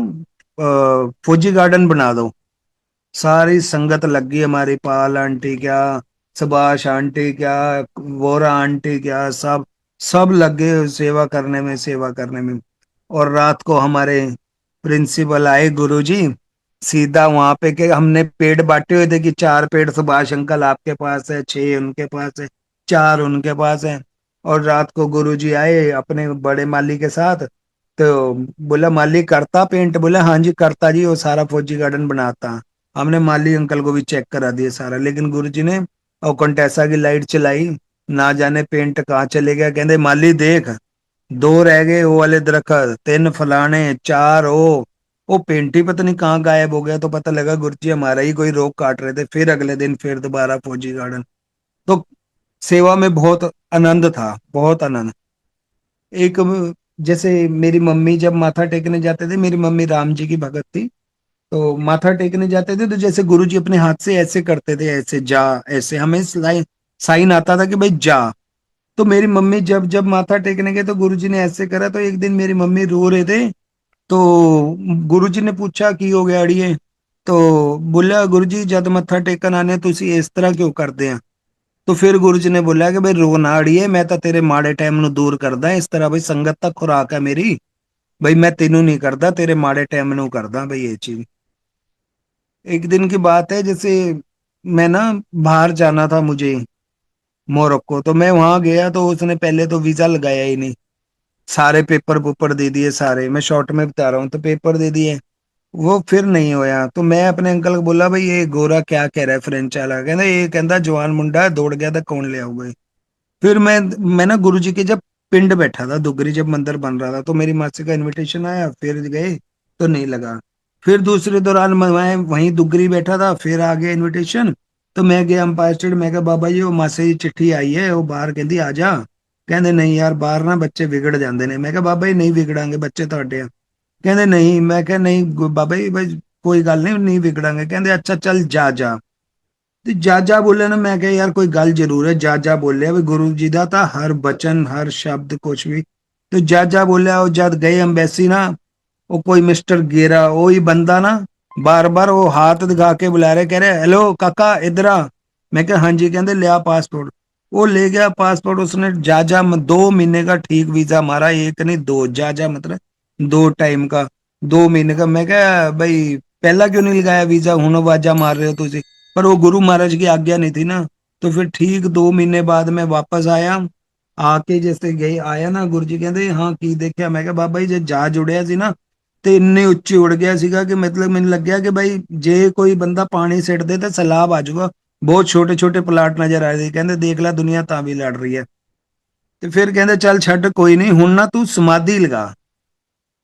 फौजी गार्डन बना दो। सारी संगत लग गई हमारी, पाल आंटी क्या, सुभाष आंटी क्या, वोरा आंटी क्या, सब सब लग गए सेवा करने में, सेवा करने में। और रात को हमारे प्रिंसिपल आए गुरुजी, सीधा वहां पे के हमने पेड़ बांटे हुए थे कि 4 पेड़ सुभाष अंकल आपके पास है, 6 उनके पास है, 4 उनके पास है। और रात को गुरुजी आए अपने बड़े माली के साथ। तो बोला माली करता पेंट, बोला हाँ जी करता जी, वो सारा फौजी गार्डन बनाता। हमने माली अंकल को भी चेक करा दिया सारा, लेकिन गुरुजी ने और कंटेसा की लाइट चलाई, ना जाने पेंट कहाँ चले गया। कहते माली देख, 2 रह गए वो वाले दरखत, 3 फलाने, 4 वो पेंट ही पता नहीं कहाँ गायब हो गया। तो पता लगा गुरुजी हमारा ही कोई रोग काट रहे थे। फिर अगले दिन फिर दोबारा फौजी गार्डन। तो सेवा में बहुत आनंद था, बहुत आनंद। एक जैसे मेरी मम्मी जब माथा टेकने जाते थे, मेरी मम्मी राम जी की भगत थी। तो माथा टेकने जाते थे तो जैसे गुरुजी अपने हाथ से ऐसे करते थे, ऐसे जा, ऐसे हमें साइन आता था कि भाई जा। तो मेरी मम्मी जब जब माथा टेकने गए तो गुरुजी ने ऐसे करा। तो एक दिन मेरी मम्मी रो रहे थे, तो गुरुजी ने पूछा की हो गया अड़िए। तो बोला गुरुजी जद मत्था टेकन आने तुसी इस तरह क्यों करते हैं। तो फिर गुरुजी ने बोला कि भाई रो ना अड़िए, मैं तो तेरे माड़े टाइम नु दूर करदा इस तरह, भाई संगत तक खुराक है मेरी, भाई मैं तेनू नहीं करदा, तेरे माड़े टाइम नु करदा भाई ये चीज। एक दिन की बात है, जैसे मैं ना बाहर जाना था मुझे, मोरक्को। तो मैं वहां गया तो उसने पहले तो वीजा लगाया ही नहीं, सारे पेपर पुपर दे दिए सारे, मैं शॉर्ट में बता रहा हूँ, तो पेपर दे दिए, वो फिर नहीं होया। तो मैं अपने अंकल को बोला भाई ये गोरा क्या कह रहा है फ्रेंच वाला, कहना ये कहता जवान मुंडा है, दौड़ गया था कौन ले आऊगा। फिर मैं ना गुरुजी के जब पिंड बैठा था दुगरी, जब मंदिर बन रहा था, तो मेरी मासी का इनविटेशन आया, फिर गए तो नहीं लगा। फिर दूसरे दौरान मैं वहीं दुगरी बैठा था, फिर आ गया इनविटेशन। तो मैं गया अंपायर स्टेट, मैं कहा बाबा जी वो मासी की चिट्ठी आई है, वो बाहर कहती आ जा। कहते नहीं यार बाहर ना बच्चे विगड़ जाते ने। मैं कहा बाबा जी नहीं विगड़ांगे बच्चे ਤੁਹਾਡੇ ਆ। ਕਹਿੰਦੇ ਨਹੀਂ। ਮੈਂ ਕਿਹਾ ਨਹੀਂ ਬਾਬਾ ਜੀ भाई ਕੋਈ ਗੱਲ ਨਹੀਂ, ਨਹੀਂ ਵਿਗੜਾਂਗੇ। ਕਹਿੰਦੇ ਅੱਛਾ ਚੱਲ ਜਾ ਜਾ। ਤੇ ਜਾ ਜਾ ਬੋਲੇ ਨਾ, ਮੈਂ ਕਿਹਾ ਯਾਰ ਕੋਈ ਗੱਲ ਜ਼ਰੂਰ ਹੈ। ਜਾ ਜਾ ਬੋਲਿਆ ਵੀ ਗੁਰੂ ਜੀ ਦਾ ਤਾਂ ਹਰ ਬਚਨ ਹਰ ਸ਼ਬਦ ਕੁਛ ਵੀ। ਤੇ ਜਾ ਜਾ ਬੋਲਿਆ। ਉਹ ਜਦ ਗਏ ਅੰਬੈਸੀ ਨਾ, ਉਹ ਕੋਈ ਮਿਸਟਰ ਗੇਰਾ ਉਹ ਹੀ ਬੰਦਾ ਨਾ, ਬਾਰ ਬਾਰ ਉਹ ਹਾथ ਦਿਖਾ ਕੇ ਬੁਲਾ ਰਿਹਾ, ਕਹਿ ਰਿਹਾ ਹੈਲੋ ਕਾਕਾ ਇਧਰ ਆ। मैं क्या हाँ जी। कहते ले आ पासपोर्ट। वो ले गया पासपोर्ट। उसने जा जा 2 महीने का ठीक वीजा मारा, एक नहीं दो। जा जा मतलब 2 टाइम का, 2 महीने का। मैं क्या भाई पहला क्यों नहीं लगाया वीजा, हूं आवाजा मार रहे हो तुझे। पर वो गुरु महाराज की आज्ञा नहीं थी ना। तो फिर ठीक 2 महीने बाद मैं वापस आया। आके जैसे गए आया ना, गुरु जी कहते हाँ की देखिया। मैं क्या बाबा जी जे जहाज उड़िया सी ना, ਤੇ ਇੰਨੇ ਉੱਚੇ ਉੜ ਗਿਆ ਸੀਗਾ ਕਿ ਮਤਲਬ ਮੈਨੂੰ ਲੱਗਿਆ ਕਿ ਭਾਈ ਜੇ ਕੋਈ ਬੰਦਾ ਪਾਣੀ ਸਿੱਟ ਦੇ ਤਾਂ ਸੈਲਾਬ ਆ ਜਾਊਗਾ। ਬਹੁਤ ਛੋਟੇ ਛੋਟੇ ਪਲਾਟ ਨਜ਼ਰ ਆ ਰਹੇ ਸੀ। ਕਹਿੰਦੇ ਦੇਖ ਲੈ ਦੁਨੀਆ ਤਾਂ ਵੀ ਲੜ ਰਹੀ ਹੈ। ਤੇ ਫਿਰ ਕਹਿੰਦੇ ਚੱਲ ਛੱਡ ਕੋਈ ਨਹੀਂ, ਹੁਣ ਨਾ ਤੂੰ समाधि लगा।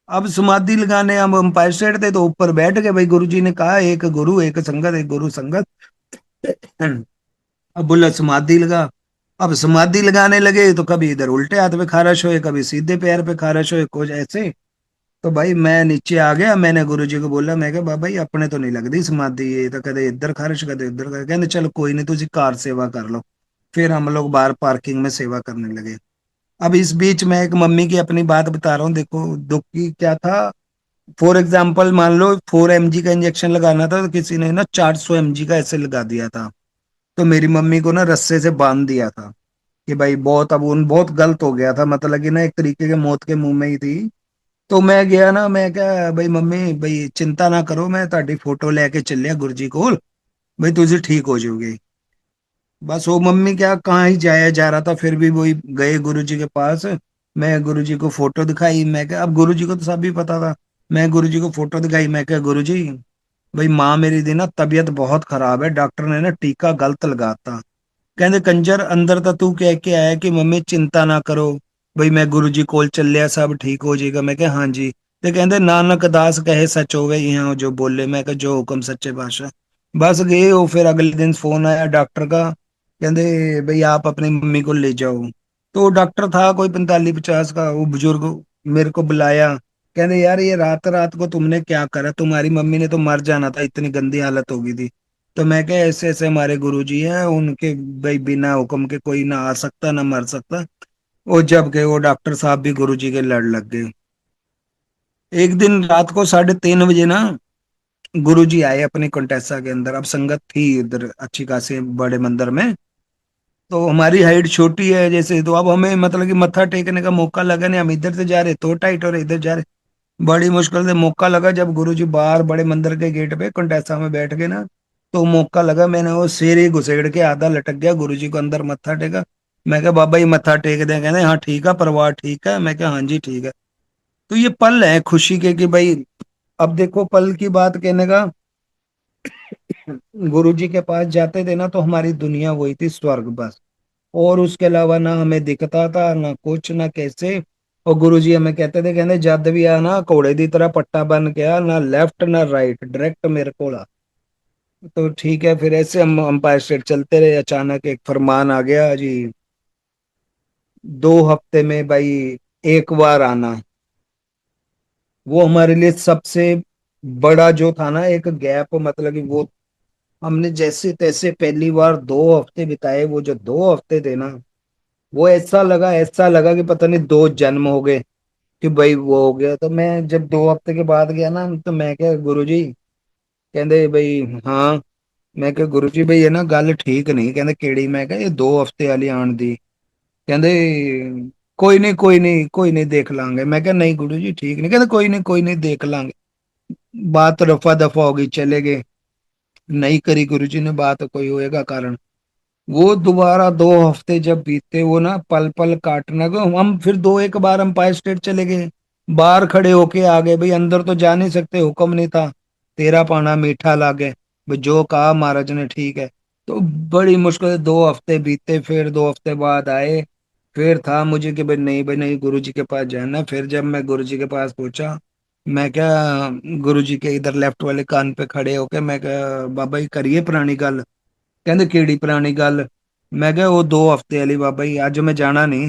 अब समाधि लगाने हम अंपायर स्टेट थे तो ऊपर बैठ गए। भाई गुरु जी ने कहा एक गुरु एक संगत, एक गुरु संगत। अब बोला समाधि लगा। अब समाधि लगाने लगे तो कभी इधर उल्टे हाथ पे खारश हुए, कभी सीधे पैर पे खारश हुए, कुछ ऐसे। तो भाई मैं नीचे आ गया। मैंने गुरु जी को बोला, मैं क्या बाबा जी अपने तो नहीं लगती समाधि, ये तो कदे इधर खारिश कदे उधर खारिश। कहते चलो कोई नहीं, तुझे कार सेवा कर लो। फिर हम लोग बाहर पार्किंग में सेवा करने लगे। अब इस बीच मैं एक मम्मी की अपनी बात बता रहा हूँ। देखो दुख की क्या था। फॉर एग्जाम्पल मान लो 4 mg का इंजेक्शन लगाना था, तो किसी ने ना 400 mg का ऐसे लगा दिया था। तो मेरी मम्मी को ना रस्से से बांध दिया था कि भाई बहुत, अब उन बहुत गलत हो गया था, मतलब कि ना एक तरीके के मौत के मुंह में ही थी। तो मैं गया ना, मैं क्या भाई मम्मी भाई चिंता ना करो, मैं ਤੁਹਾਡੀ फोटो लेके ਚੱਲਿਆ गुरु जी ਕੋਲ, भाई तुझे ठीक हो जाओगे। बस वो मम्मी क्या कहाँ ही जाया जा रहा था, फिर भी वही गए गुरु जी के पास। मैं गुरु जी को फोटो दिखाई। मैं क्या अब गुरु जी को तो सब भी पता था। मैं गुरु जी को फोटो दिखाई। मैं क्या गुरु जी भाई माँ मेरी दी ना तबीयत बहुत खराब है, डॉक्टर ने ना टीका गलत लगाता। कहते कंजर अंदर तो तू कह के आया कि मम्मी चिंता ना करो, भाई मैं गुरु जी कोल ਚੱਲਿਆ सब ठीक हो जाएगा। मैं क्या हाँ जी। ते कहते नानक दास कहे सच होवे, यहाँ जो बोले। मैं क्या जो हुक्म सच्चे पातशाह। बस गए वो। फिर अगले दिन फोन आया डॉक्टर का, कहते भाई आप अपनी मम्मी को ले जाओ। तो वो डॉक्टर था कोई 45-50 का, वो बुजुर्ग मेरे को बुलाया। कहते यार ये रात रात को तुमने क्या करा, तुम्हारी मम्मी ने तो मर जाना था, इतनी गंदी हालत हो गई थी। तो मैं क्या ऐसे ऐसे हमारे गुरुजी हैं, उनके भाई बिना हुक्म के कोई ना आ सकता ना मर सकता। वो जब गए वो डॉक्टर साहब भी गुरुजी के लड़ लग गए। एक दिन रात को 3:30 बजे ना गुरुजी आए अपनी कंटेसा के अंदर। अब संगत थी इधर अच्छी खासी बड़े मंदिर में। तो हमारी हाइट छोटी है जैसे, तो अब हमें मतलब कि मत्था टेकने का मौका लगा नहीं। हम इधर से जा रहे तो टाइट और इधर जा रहे, बड़ी मुश्किल से मौका लगा। जब गुरुजी बाहर बड़े मंदिर के गेट पे कंटेसा में बैठ गए ना, तो मौका लगा। मैंने वो सिर ही घुसेड़ के आधा लटक गया, गुरुजी को अंदर मत्था टेका। मैं क्या बाबा ये मत्था टेक दे। कहते हाँ ठीक है, परिवार ठीक है। मैं क्या हाँ जी ठीक है। तो ये पल है खुशी के कि भाई अब देखो पल की बात कहने का। गुरुजी के पास जाते थे ना तो हमारी दुनिया वही थी, स्वर्ग बस। और उसके अलावा ना हमें दिखता था ना कुछ ना कैसे। और गुरुजी हमें कहते थे, कहते जद भी आ ना घोड़े की तरह पट्टा बन के आ, ना लेफ्ट ना राइट, डायरेक्ट मेरे को आ। तो ठीक है, फिर ऐसे हम अंपायर स्टेट चलते रहे। अचानक एक फरमान आ गया जी, 2 हफ्ते में भाई एक बार आना। वो हमारे लिए सबसे बड़ा जो था ना एक गैप, मतलब कि वो हमने जैसे तैसे पहली बार 2 हफ्ते बिताए। वो जो 2 हफ्ते थे ना, वो ऐसा लगा कि पता नहीं 2 जन्म हो गए, कि भाई वो हो गया। तो मैं जब 2 हफ्ते के बाद गया ना, तो मैं क्या गुरु जी, कहते भाई हाँ। मैं क्या गुरु जी भाई ये ना गल ठीक नहीं। कहते केड़ी। मैं क्या ये 2 हफ्ते वाली आन दी। कहते कोई नहीं कोई नहीं कोई नहीं देख लांगे। मैं क्या नहीं गुरु जी ठीक नहीं। कहते कोई नहीं देख लांगे। बात रफा दफा होगी, चले गए। नहीं करी गुरु जी ने बात, कोई होएगा कारण। वो दोबारा 2 हफ्ते जब बीते, वो ना पल पल काटना को। हम फिर दो एक बार अंपायर स्टेट चले गए, बाहर खड़े होके आ गए। भाई अंदर तो जा नहीं सकते, हुक्म नहीं था। तेरा पाना मीठा लागे, भाई जो कहा महाराज ने ठीक है। तो बड़ी मुश्किल से 2 हफ्ते बीते। फिर 2 हफ्ते बाद आए। फिर था मुझे कि भाई नहीं गुरु जी के पास जाना है। फिर जब मैं गुरु जी के पास पहुंचा, मैं क्या गुरु जी के इधर लेफ्ट वाले कान पे खड़े होके मैं क्या बाबा जी करिए पुरानी गल। ਕਹਿੰਦੇ ਕਿਹੜੀ ਪੁਰਾਣੀ ਗੱਲ। ਮੈਂ ਕਿਹਾ ਉਹ 2 ਹਫ਼ਤੇ ਵਾਲੀ ਬਾਬਾ ਜੀ, ਅੱਜ ਮੈਂ ਜਾਣਾ ਨਹੀਂ।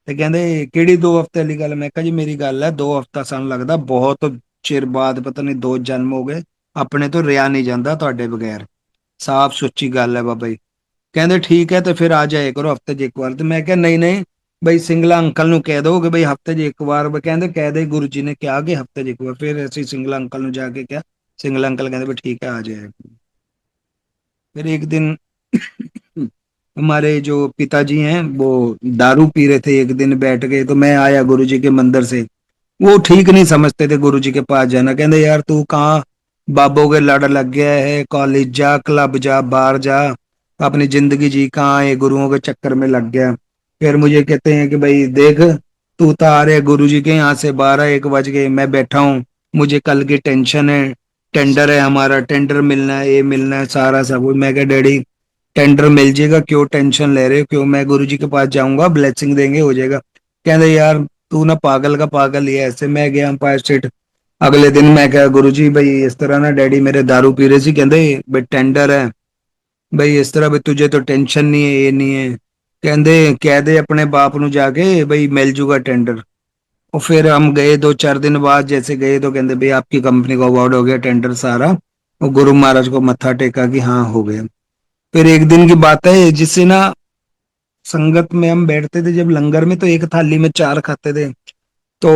ਤੇ ਕਹਿੰਦੇ ਕਿਹੜੀ 2 ਹਫ਼ਤੇ ਵਾਲੀ ਗੱਲ। ਮੈਂ ਕਿਹਾ ਜੀ ਮੇਰੀ ਗੱਲ ਹੈ 2 ਹਫ਼ਤਾ ਸਾਨੂੰ ਲੱਗਦਾ ਬਹੁਤ ਚਿਰ ਬਾਅਦ, ਪਤਾ ਨਹੀਂ 2 ਜਨਮ ਹੋ ਗਏ, ਆਪਣੇ ਤੋਂ ਰਿਹਾ ਨਹੀਂ ਜਾਂਦਾ ਤੁਹਾਡੇ ਬਗੈਰ। ਸਾਫ਼ ਸੁੱਚੀ ਗੱਲ ਹੈ ਬਾਬਾ ਜੀ। ਕਹਿੰਦੇ ਠੀਕ ਹੈ ਤੇ ਫਿਰ ਆ ਜਾਇਆ ਕਰੋ ਹਫਤੇ 'ਚ ਇੱਕ ਵਾਰ। ਤੇ ਮੈਂ ਕਿਹਾ ਨਹੀਂ ਨਹੀਂ ਬਈ ਸਿੰਗਲਾ ਅੰਕਲ ਨੂੰ ਕਹਿ ਦੋ ਕਿ ਬਈ ਹਫਤੇ 'ਚ ਇੱਕ ਵਾਰ। ਕਹਿੰਦੇ ਕਹਿ ਦੇ, ਗੁਰੂ ਜੀ ਨੇ ਕਿਹਾ ਕਿ ਹਫਤੇ 'ਚ ਇੱਕ ਵਾਰ। ਫਿਰ ਅਸੀਂ ਸਿੰਗਲਾ अंकल ਨੂੰ ਜਾ ਕੇ ਕਿਹਾ, ਸਿੰਗਲਾ अंकल ਕਹਿੰਦੇ भी ठीक है आ जाए। फिर एक दिन हमारे जो पिताजी हैं वो दारू पी रहे थे, एक दिन बैठ गए तो मैं आया गुरु जी के मंदिर से। वो ठीक नहीं समझते थे गुरु जी के पास जाना। कहते यार तू कहाँ बाबों के लड़ लग गया है, कॉलेज जा, क्लब जा, बाहर जा, अपनी जिंदगी जी, कहाँ है गुरुओं के चक्कर में लग गया। फिर मुझे कहते हैं कि भाई देख तू तो आ रहे गुरु जी के यहाँ से 12-1 बज गए, मैं बैठा हूँ, मुझे कल की टेंशन है, टेंडर है हमारा, टेंडर मिलना है, ये मिलना है, सारा सब कुछ। मैं क्या डैडी टेंडर मिल जाएगा, क्यों टेंशन ले रहे हो, क्यों, मैं गुरु जी के पास जाऊंगा, ब्लेसिंग देंगे, हो जाएगा। कहते यार तू ना पागल का पागल ही है। ऐसे मैं गया अंपायर स्टेट। अगले दिन मैं कहा गुरु जी भाई इस तरह ना डैडी मेरे दारू पी रहे सी, कहते भाई टेंडर है भाई इस तरह, भाई तुझे तो टेंशन नहीं है, ये नहीं है। कहते कह दे अपने बाप नु जाके भाई मिल जूगा टेंडर। और फिर हम गए 2-4 दिन बाद, जैसे गए तो कहते भाई आपकी कंपनी को अवार्ड हो गया टेंडर सारा। और गुरु महाराज को मत्था टेका कि हाँ हो गया। फिर एक दिन की बात है, जिससे ना संगत में हम बैठते थे जब लंगर में, तो एक थाली में 4 खाते थे। तो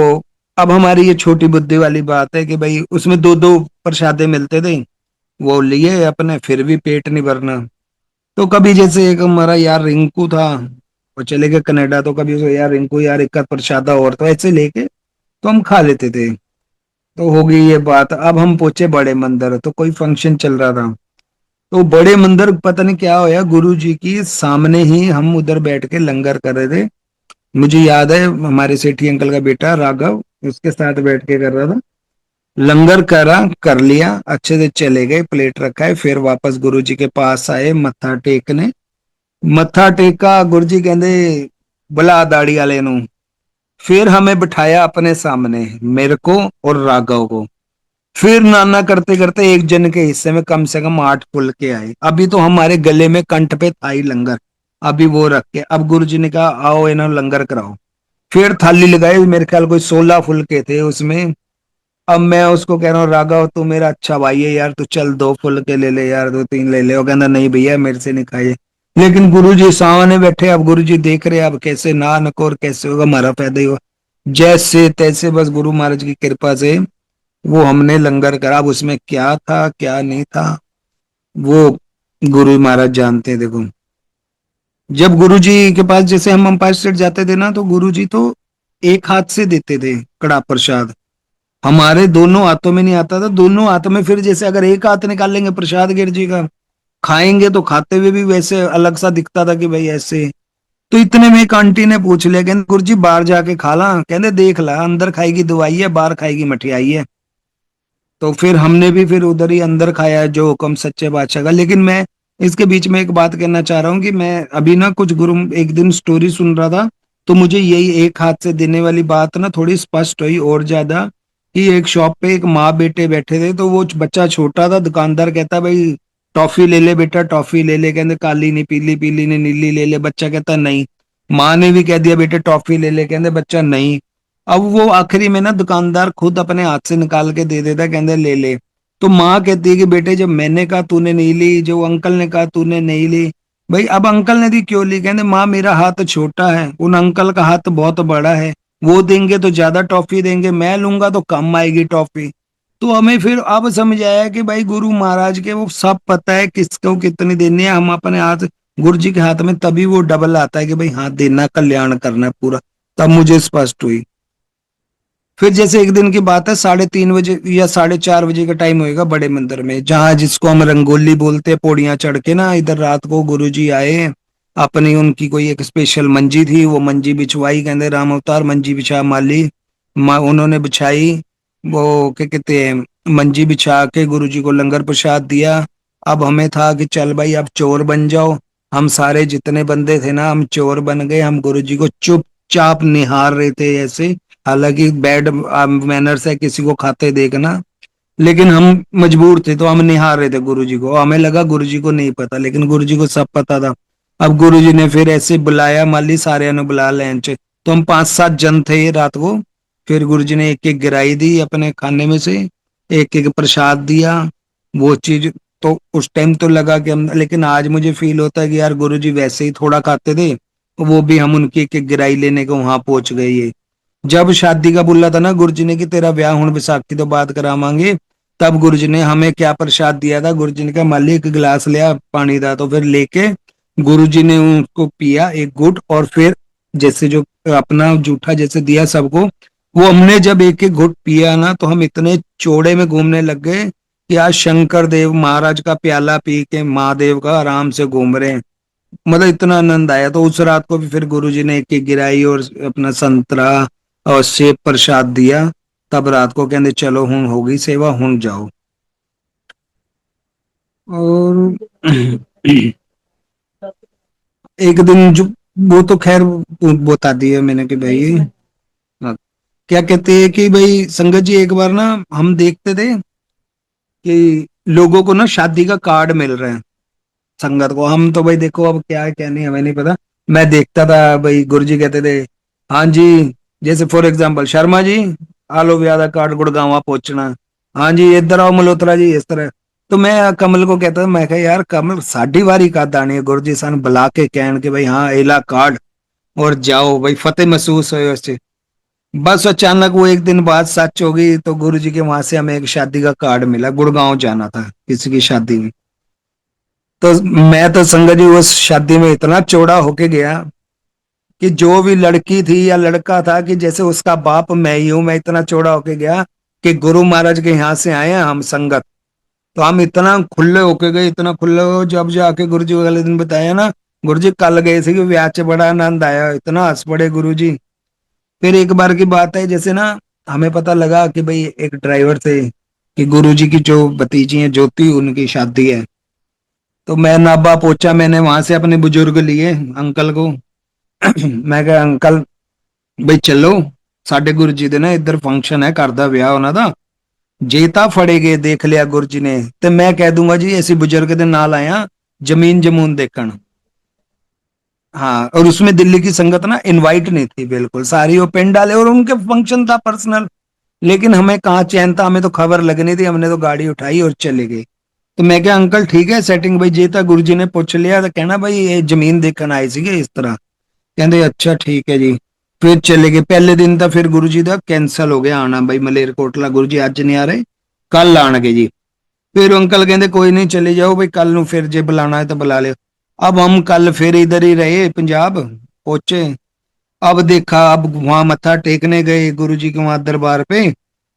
अब हमारी ये छोटी बुद्धि वाली बात है कि भाई उसमें 2-2 प्रसादे मिलते थे, वो लिए अपने, फिर भी पेट नहीं भरना। तो कभी जैसे एक हमारा यार रिंकू था, वो चले गए कनाडा, तो कभी उसको यार रिंकू यार एक प्रसादा और, तो ऐसे लेके तो हम खा लेते थे। तो हो गई ये बात। अब हम पहुंचे बड़े मंदिर, तो कोई फंक्शन चल रहा था। तो बड़े मंदिर पता नहीं क्या होया, गुरु जी की सामने ही हम उधर बैठ के लंगर कर रहे थे। मुझे याद है हमारे सेठी अंकल का बेटा राघव उसके साथ बैठ के कर रहा था। लंगर करा, कर लिया, अच्छे से चले गए, प्लेट रखा है, फिर वापस गुरु जी के पास आए मत्था टेकने। मत्था टेका, गुरु जी कहते बुला दाढ़ी वाले नु। फिर हमें बिठाया अपने सामने, मेरे को और राघव को। फिर नाना करते करते एक जन के हिस्से में कम से कम 8 फुल के आए। अभी तो हमारे गले में कंठ पे था ही लंगर, अभी वो रख के। अब गुरु जी ने कहा आओ इन्हें लंगर कराओ। फिर थाली लगाई, मेरे ख्याल कोई 16 फुल के थे उसमें। अब मैं उसको कह रहा हूँ राघव तू मेरा अच्छा भाई है यार, तू चल 2 फुल के ले ले यार, 2-3 ले ले। वो कहना नहीं भैया मेरे से नहीं खाए। लेकिन गुरु जी सामने बैठे, अब गुरु जी देख रहे अब कैसे ना नकोर कैसे होगा, हमारा फायदा ही हुआ। जैसे तैसे बस गुरु महाराज की कृपा से वो हमने लंगर करा। अब उसमें क्या था क्या नहीं था वो गुरु महाराज जानते हैं। देखो जब गुरु जी के पास जैसे हम अंपायर स्टेट जाते थे ना, तो गुरु जी तो एक हाथ से देते थे कड़ा प्रसाद, हमारे दोनों हाथों में नहीं आता था। दोनों हाथ में फिर जैसे अगर एक हाथ निकाल लेंगे प्रसाद गिर जी का, खाएंगे तो खाते हुए भी वैसे अलग सा दिखता था कि भाई ऐसे। तो इतने में एक आंटी ने पूछ लिया, कहते गुरु जी बाहर जाके खा ला। कहते देख ला, अंदर खाएगी दवाई है, बाहर खाएगी मठियाई है। तो फिर हमने भी फिर उधर ही अंदर खाया जो हुक्म सच्चे बादशाह का। लेकिन मैं इसके बीच में एक बात कहना चाह रहा हूँ कि मैं अभी ना कुछ गुरु एक दिन स्टोरी सुन रहा था, तो मुझे यही एक हाथ से देने वाली बात ना थोड़ी स्पष्ट हुई और ज्यादा। कि एक शॉप पे एक माँ बेटे बैठे थे, तो वो बच्चा छोटा था, दुकानदार कहता भाई टॉफी ले ले बेटा, टॉफी ले ले। कहते काली नहीं पीली, पीली नहीं नीली ले ले। बच्चा कहता नहीं। माँ ने भी कह दिया बेटे टॉफी ले ले, कहते बच्चा नहीं। अब वो आखिरी में ना दुकानदार खुद अपने हाथ से निकाल के दे देता, कहते ले ले। तो माँ कहती है कि बेटे जब मैंने कहा तूने नहीं ली, जो अंकल ने कहा तूने नहीं ली, भाई अब अंकल ने दी क्यों ली। कहते माँ मेरा हाथ छोटा है, उन अंकल का हाथ बहुत बड़ा है, वो देंगे तो ज्यादा टॉफी देंगे, मैं लूंगा तो कम आएगी टॉफी। तो हमें फिर अब समझ आया कि भाई गुरु महाराज के वो सब पता है किसको कितनी देनी है। हम अपने हाथ गुरु जी के हाथ में तभी वो डबल आता है कि भाई हाथ देना कल्याण करना है पूरा। तब मुझे स्पष्ट हुई। फिर जैसे एक दिन की बात है, 3:30 बजे या 4:30 बजे का टाइम होएगा बड़े मंदिर में, जहाँ जिसको हम रंगोली बोलते हैं, पौड़ियां चढ़ के ना इधर रात को गुरुजी आए। अपनी उनकी कोई एक स्पेशल मंजी थी, वो मंजी बिछवाई, कहते राम अवतार मंजी बिछा माली। उन्होंने बिछाई, वो क्या कहते हैं, मंजी बिछा के गुरुजी को लंगर प्रसाद दिया। अब हमें था कि चल भाई अब चोर बन जाओ। हम सारे जितने बंदे थे ना, हम चोर बन गए। हम गुरुजी को चुपचाप निहार रहे थे ऐसे। हालांकि बैड मैनर्स है किसी को खाते देखना, लेकिन हम मजबूर थे तो हम निहार रहे थे गुरुजी को। हमें लगा गुरुजी को नहीं पता, लेकिन गुरुजी को सब पता था। अब गुरुजी ने फिर ऐसे बुलाया, माली सारे ने बुला लंच। तो हम 5-7 जन थे रात को। फिर गुरुजी ने एक एक गिराई दी अपने खाने में से, एक एक प्रसाद दिया। वो चीज तो उस टाइम तो लगा कि हम, लेकिन आज मुझे फील होता है कि यार गुरुजी वैसे ही थोड़ा खाते थे, वो भी हम उनकी एक गिराई लेने को वहां पहुंच गए। ये जब शादी का बोला था ना गुरुजी ने कि तेरा ब्याह हुण विसाखी तो बात करावांगे, तब गुरुजी ने हमें क्या प्रसाद दिया था, गुरुजी ने कहा माली एक गिलास लिया पानी का, तो फिर लेके गुरुजी ने उसको पिया एक घुट, और फिर जैसे जो अपना जूठा जैसे दिया सबको, वो हमने जब एक एक घुट पिया ना, तो हम इतने चौड़े में घूमने लग गए कि आज शंकर देव महाराज का प्याला पी के महादेव का आराम से घूम रहे हैं। मतलब इतना आनंद आया। तो उस रात को भी फिर गुरुजी ने एक एक गिराई और अपना संतरा और सेब प्रसाद दिया। तब रात को कहते चलो हुन होगी सेवा, हुन जाओ। और एक दिन जो, वो तो खैर बता दिया मैंने कि भाई, हाँ, क्या कहते हैं कि भाई संगत जी एक बार ना हम देखते थे कि लोगों को ना शादी का कार्ड मिल रहे हैं संगत को। हम तो भाई देखो अब क्या है क्या नहीं हमें नहीं पता। मैं देखता था भाई गुरुजी कहते थे हाँ जी, जैसे फॉर एग्जांपल शर्मा जी आलो ब्याह का कार्ड गुड़गांवा पहुंचना, हाँ जी इधर आओ मल्होत्रा जी इस तरह। तो मैं कमल को कहता था, मैं कहा यार कमल साडी वारी का दानी है, गुरुजी सन बुला के कहन के भाई हाँ एला कार्ड और जाओ भाई फतेह महसूस हो उससे। बस अचानक वो एक दिन बाद सच हो गई, तो गुरुजी के वहां से हमें एक शादी का कार्ड मिला, गुड़गांव जाना था किसी की शादी में। तो मैं तो संगत जी उस शादी में इतना चौड़ा होके गया कि जो भी लड़की थी या लड़का था कि जैसे उसका बाप मैं ही हूं, मैं इतना चौड़ा होके गया कि गुरु महाराज के यहाँ से आए हैं हम संगत। तो हम इतना खुले होके गए, इतना खुले हो, जब जाके गुरु जी अगले दिन बताया ना, गुरु जी कल गए थे कि ब्याह च बड़ा आनंद आया, इतना हंस पड़े गुरु जी। फिर एक बार की बात है, जैसे ना हमें पता लगा कि भाई एक ड्राइवर थे कि गुरु जी की जो भतीजी है ज्योति उनकी शादी है। तो मैं नाभा पहुंचा, मैंने वहां से अपने बुजुर्ग लिए अंकल को। मैं कहा अंकल भाई चलो साडे गुरु जी दे ना इधर फंक्शन है घर दा ਵਿਆਹ ਉਹਨਾਂ ਦਾ, ਜੇ ਤਾਂ ਫੜੇਗੇ ਦੇਖ ਲਿਆ ਗੁਰੂ ਜੀ ਨੇ ਤੇ ਮੈਂ ਕਹਿ ਦੂੰਗਾ ਜੀ ਅਸੀਂ बुजुर्ग ਦੇ ਨਾਲ ਆਇਆ जमीन जमून देखण। हाँ, और उसमें दिल्ली की संगत ना इनवाइट नहीं थी बिल्कुल, सारी वो पिंड वाले और उनके फंक्शन था पर्सनल। लेकिन हमें कहाँ चैन था, हमें तो खबर लगनी थी, हमने तो गाड़ी उठाई और चले गए। तो मैं क्या अंकल ठीक है सेटिंग भाई जे ਤਾਂ गुरु जी ने पूछ लिया तो कहना भाई ये जमीन देखਣ आए ਸੀਗੇ इस तरह। ਕਹਿੰਦੇ ਅੱਛਾ ਠੀਕ ਹੈ ਜੀ। ਫਿਰ ਚਲੇ ਗਏ। ਪਹਿਲੇ ਦਿਨ ਤਾਂ ਫਿਰ ਗੁਰੂ ਜੀ ਦਾ ਕੈਨਸਲ ਹੋ ਗਿਆ ਆਣਾ, ਬਈ ਮਲੇਰਕੋਟਲਾ ਗੁਰੂ ਜੀ ਅੱਜ ਨਹੀਂ ਆ ਰਹੇ, ਕੱਲ ਆਣਗੇ ਜੀ। फिर अंकल कहते कोई नहीं चले जाओ भाई कल नु, फिर जे बुलाना है तो बुला लियो। अब हम कल फिर इधर ही रहे पंजाब पहुंचे। अब देखा, अब वहां मत्था टेकने गए गुरु जी के वहां दरबार पे।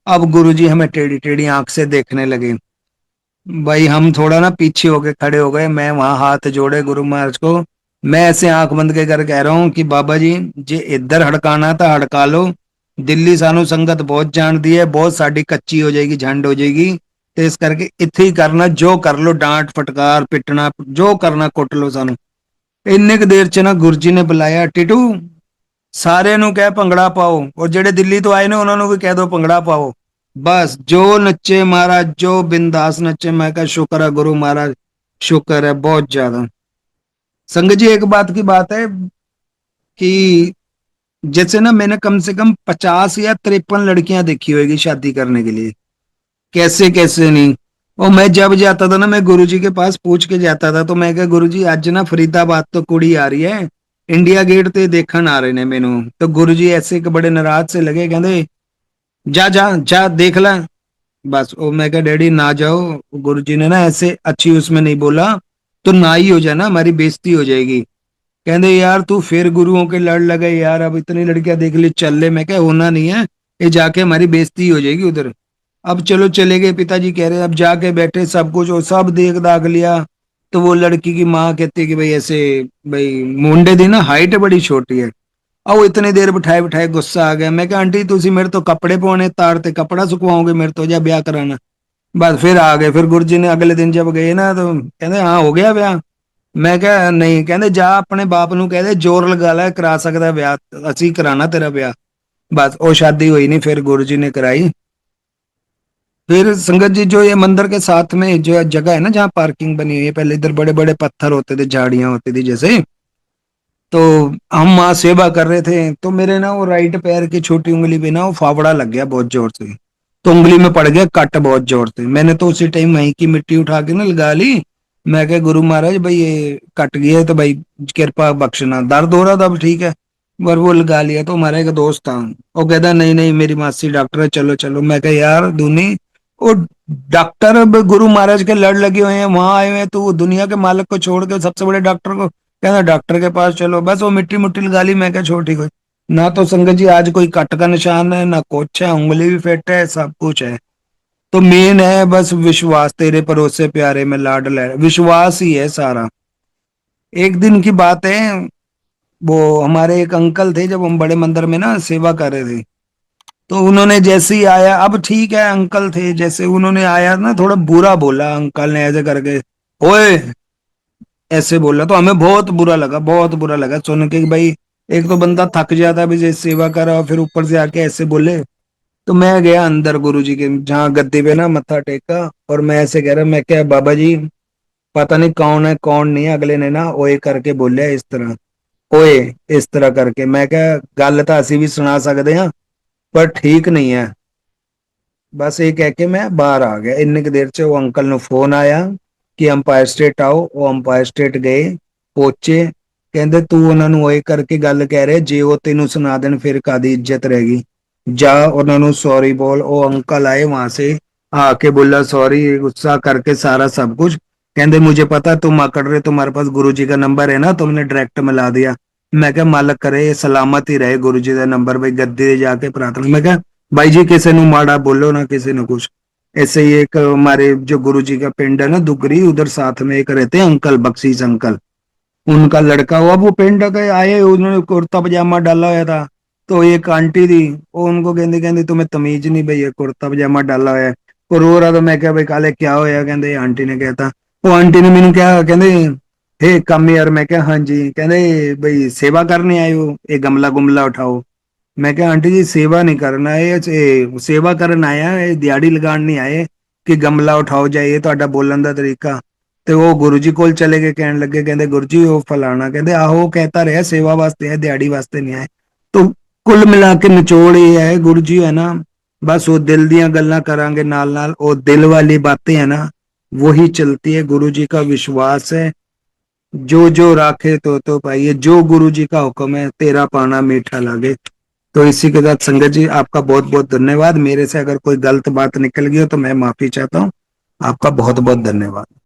अब गुरु जी हमें टेढ़ी टेढ़ी आंख से देखने लगे। भाई हम थोड़ा ना पीछे होके खड़े हो गए, मैं वहां हाथ जोड़े गुरु महाराज को। मैं ऐसे आंख बंद के कर कह रहा हूं कि बाबा जी जे इधर हड़काना था हड़का लो, दिल्ली सानू संगत बहुत जानती है, बहुत साड़ी कच्ची हो जाएगी झंड हो जाएगी, तो इस करके इथे ही करना जो कर लो, डांट फटकार पिटना जो करना कुट लो सानू। ਇੰਨੇ ਕੁ ਦੇਰ ਚ ਨਾ ਗੁਰੂ ਜੀ ਨੇ ਬੁਲਾਇਆ ਟਿਟੂ ਸਾਰਿਆਂ ਨੂੰ ਕਹਿ ਭੰਗੜਾ ਪਾਓ, ਔਰ ਜਿਹੜੇ ਦਿੱਲੀ ਤੋਂ ਆਏ ਨੇ ਉਹਨਾਂ ਨੂੰ ਵੀ ਕਹਿ ਦੋ ਭੰਗੜਾ ਪਾਓ। बस जो नच्चे महाराज, जो बिंदास नच्चे। मैं कहा शुक्र है गुरु महाराज, शुक्र है बहुत ज्यादा। संगत जी एक बात की बात है कि जैसे ना मैंने कम से कम 50 या 53 लड़कियां देखी होगी शादी करने के लिए, कैसे कैसे नहीं। और मैं जब जाता था ना, मैं गुरुजी के पास पूछ के जाता था, तो मैं कहा गुरुजी आज ना फरीदाबाद तो कुड़ी आ रही है, इंडिया गेट ते देखन आ रहे ने मेनू। तो गुरुजी ऐसे एक बड़े नाराज से लगे, कहते जा जा जा देख ले। बस वो मैं कहा डैडी ना जाओ। गुरुजी ने ना ऐसे अच्छी उसमें नहीं बोला, तो ना ही हो जाए ना हमारी बेइज्जती हो जाएगी। कहते यार तू फिर गुरुओं के लड़ लगे यार, अब इतनी लड़कियां देख ली चल ले। मैं क्या होना नहीं है, ये जाके हमारी बेइज्जती हो जाएगी उधर। अब चलो चले गए, पिताजी कह रहे अब जाके बैठे सब कुछ और सब देख दाख लिया। तो वो लड़की की माँ कहती है कि भाई ऐसे, भाई मुंडे दी ना हाइट बड़ी छोटी है। अब वो इतनी देर बिठाए बिठाए गुस्सा आ गया। मैं कहा आंटी तुसी मेरे तो कपड़े पाने तार ते कपड़ा सुखवाओगे मेरे तो, या ब्याह कराना। बस फिर आ गए। फिर गुरु जी ने अगले दिन जब गए ना, तो कहते हाँ हो गया ब्याह। मैं क्या नहीं, कहते जा अपने बाप ਨੂੰ कहते जोर लगा ला करा सकता ब्याह, ਅਸੀਂ कराना तेरा ब्याह। बस वो शादी हुई नहीं, फिर गुरु जी ने कराई। फिर संगत जी जो ये मंदिर के साथ में जो जगह है ना जहाँ पार्किंग बनी हुई है, पहले इधर बड़े बड़े पत्थर होते थे, झाड़ियां होती थी जैसे। तो हम वहां सेवा कर रहे थे, तो मेरे ना वो राइट पैर की छोटी उंगली पे ना वो फावड़ा लग गया बहुत जोर से। तो उंगली में पड़ गया कट बहुत जोर से। मैंने तो उसी टाइम वहीं की मिट्टी उठा के ना लगा ली। मैं कहा गुरु महाराज भाई ये कट गया है तो भाई कृपा बख्शना। दर्द हो रहा था, अब ठीक है। पर वो लगा लिया। तो हमारा एक दोस्त था, वो कहता नहीं नहीं मेरी मासी डॉक्टर है, चलो चलो। मैं कहा यार दूनी, वो डॉक्टर अब गुरु महाराज के लड़ लगे हुए हैं, वहां आए हुए हैं, तो वो दुनिया के मालिक को छोड़ के सबसे बड़े डॉक्टर को कहना डॉक्टर के पास चलो। बस वो मिट्टी मुट्टी लगा ली। मैं क्या छोटी कोई ना, तो संगत जी आज कोई कट का निशान है ना कुछ है, उंगली भी फिट है, सब कुछ है। तो मेन है बस विश्वास, तेरे भरोसे प्यारे में लाड ले, विश्वास ही है सारा। एक दिन की बात है, वो हमारे एक अंकल थे, जब हम बड़े मंदिर में ना सेवा कर रहे थे, तो उन्होंने जैसे ही आया, अब ठीक है अंकल थे, जैसे उन्होंने आया ना थोड़ा बुरा बोला अंकल ने ऐसे करके, ओए ऐसे बोला। तो हमें बहुत बुरा लगा, बहुत बुरा लगा सुन के कि भाई एक तो बंदा थक जाता है भी जैसे सेवा कर रहा और फिर ऊपर से आके ऐसे बोले। तो मैं गया अंदर गुरु जी के जहाँ गद्दे पे ना मत्था टेका, और मैं ऐसे कह रहा, मैं क्या बाबा जी पता नहीं कौन है कौन नहीं है। अगले ने ना ओए करके बोलिया इस तरह, ओए इस तरह करके। मैं क्या गल तो असी भी सुना सकते हैं पर ठीक नहीं है। बस ये कह के मैं बाहर आ गया। इन्नी की देर ਚ वो अंकल ਨੂੰ फोन आया कि अंपायर स्टेट आओ। ਉਹ ਅੰਪਾਇਰ ਸਟੇਟ ਗਏ, ਪਹੁੰਚੇ, ਕਹਿੰਦੇ ਤੂੰ ਉਹਨਾਂ ਨੂੰ ਓਏ ਕਰਕੇ ਗੱਲ ਕਹਿ ਰਿਹਾ, ਜੇ ਉਹ ਤੈਨੂੰ ਸੁਣਾ ਦੇਣ ਫਿਰ ਕਾਦੀ ਇੱਜ਼ਤ रहेगी। जा उन्होंने सॉरी बोल। वो अंकल आए वहां से, आके बोला सॉरी, गुस्सा करके सारा सब कुछ। कहते मुझे पता तुम आकड़ रहे, तुम्हारे पास गुरु जी का नंबर है ना, तुमने डायरेक्ट मिला दिया। मैं क्या मालक करे ये सलामत ही रहे गुरु जी का नंबर, भाई गद्दी दे जाके प्रार्थना। मैं क्या भाई जी किसी ने माड़ा बोलो ना, किसी ने कुछ। ऐसे ही एक हमारे जो गुरु जी का पिंड है ना दुगरी, उधर साथ में एक रहते हैं अंकल, बख्शीश अंकल, उनका लड़का हुआ। वो पिंड के आए, उन्होंने कुर्ता पजामा डाला हुआ था। तो एक आंटी थी, वो उनको कहती कहती तुम्हें तमीज नहीं भैया, कुर्ता पजामा डाला हुआ है। वो रो रहा था। मैं क्या भाई काले क्या होया, कहते आंटी ने कहता। वो आंटी ने मैंने क्या कहते, हे कम यार। मैं क्या हाँ जी। कहते भाई सेवा करने आए हो, ये गमला गुमला उठाओ। मैं क्या आंटी जी सेवा नहीं करना है, सेवा करन आया है, दिहाड़ी लगान नहीं आए कि गमला उठाओ जाइए ਤੁਹਾਡਾ ਬੋਲਣ ਦਾ ਤਰੀਕਾ। ਤੇ ਉਹ ਗੁਰੂ ਜੀ ਕੋਲ ਚਲੇ ਗਏ, ਕਹਿਣ ਲੱਗੇ ਕਹਿੰਦੇ ਗੁਰੂ ਜੀ ਉਹ ਫਲਾਣਾ, ਕਹਿੰਦੇ ਆਹੋ कहता ਰਿਹਾ ਸੇਵਾ ਵਾਸਤੇ ਹੈ, ਦਿਹਾੜੀ ਵਾਸਤੇ ਨਹੀਂ ਆਏ। तो ਕੁੱਲ ਮਿਲਾ ਕੇ ਨਿਚੋੜ ਇਹ ਹੈ ਗੁਰੂ ਜੀ ਹੈ ਨਾ, बस वो दिल ਦੀਆਂ ਗੱਲਾਂ ਕਰਾਂਗੇ ਨਾਲ ਨਾਲ, ਉਹ दिल वाली बातें है ना वही चलती है। गुरु जी का विश्वास है, जो जो राखे तो पाइए, जो गुरु जी का हुक्म है तेरा पाना मीठा लागे। तो इसी के साथ संगत जी आपका बहुत बहुत धन्यवाद। मेरे से अगर कोई गलत बात निकल गई हो तो मैं माफी चाहता हूँ। आपका बहुत बहुत धन्यवाद।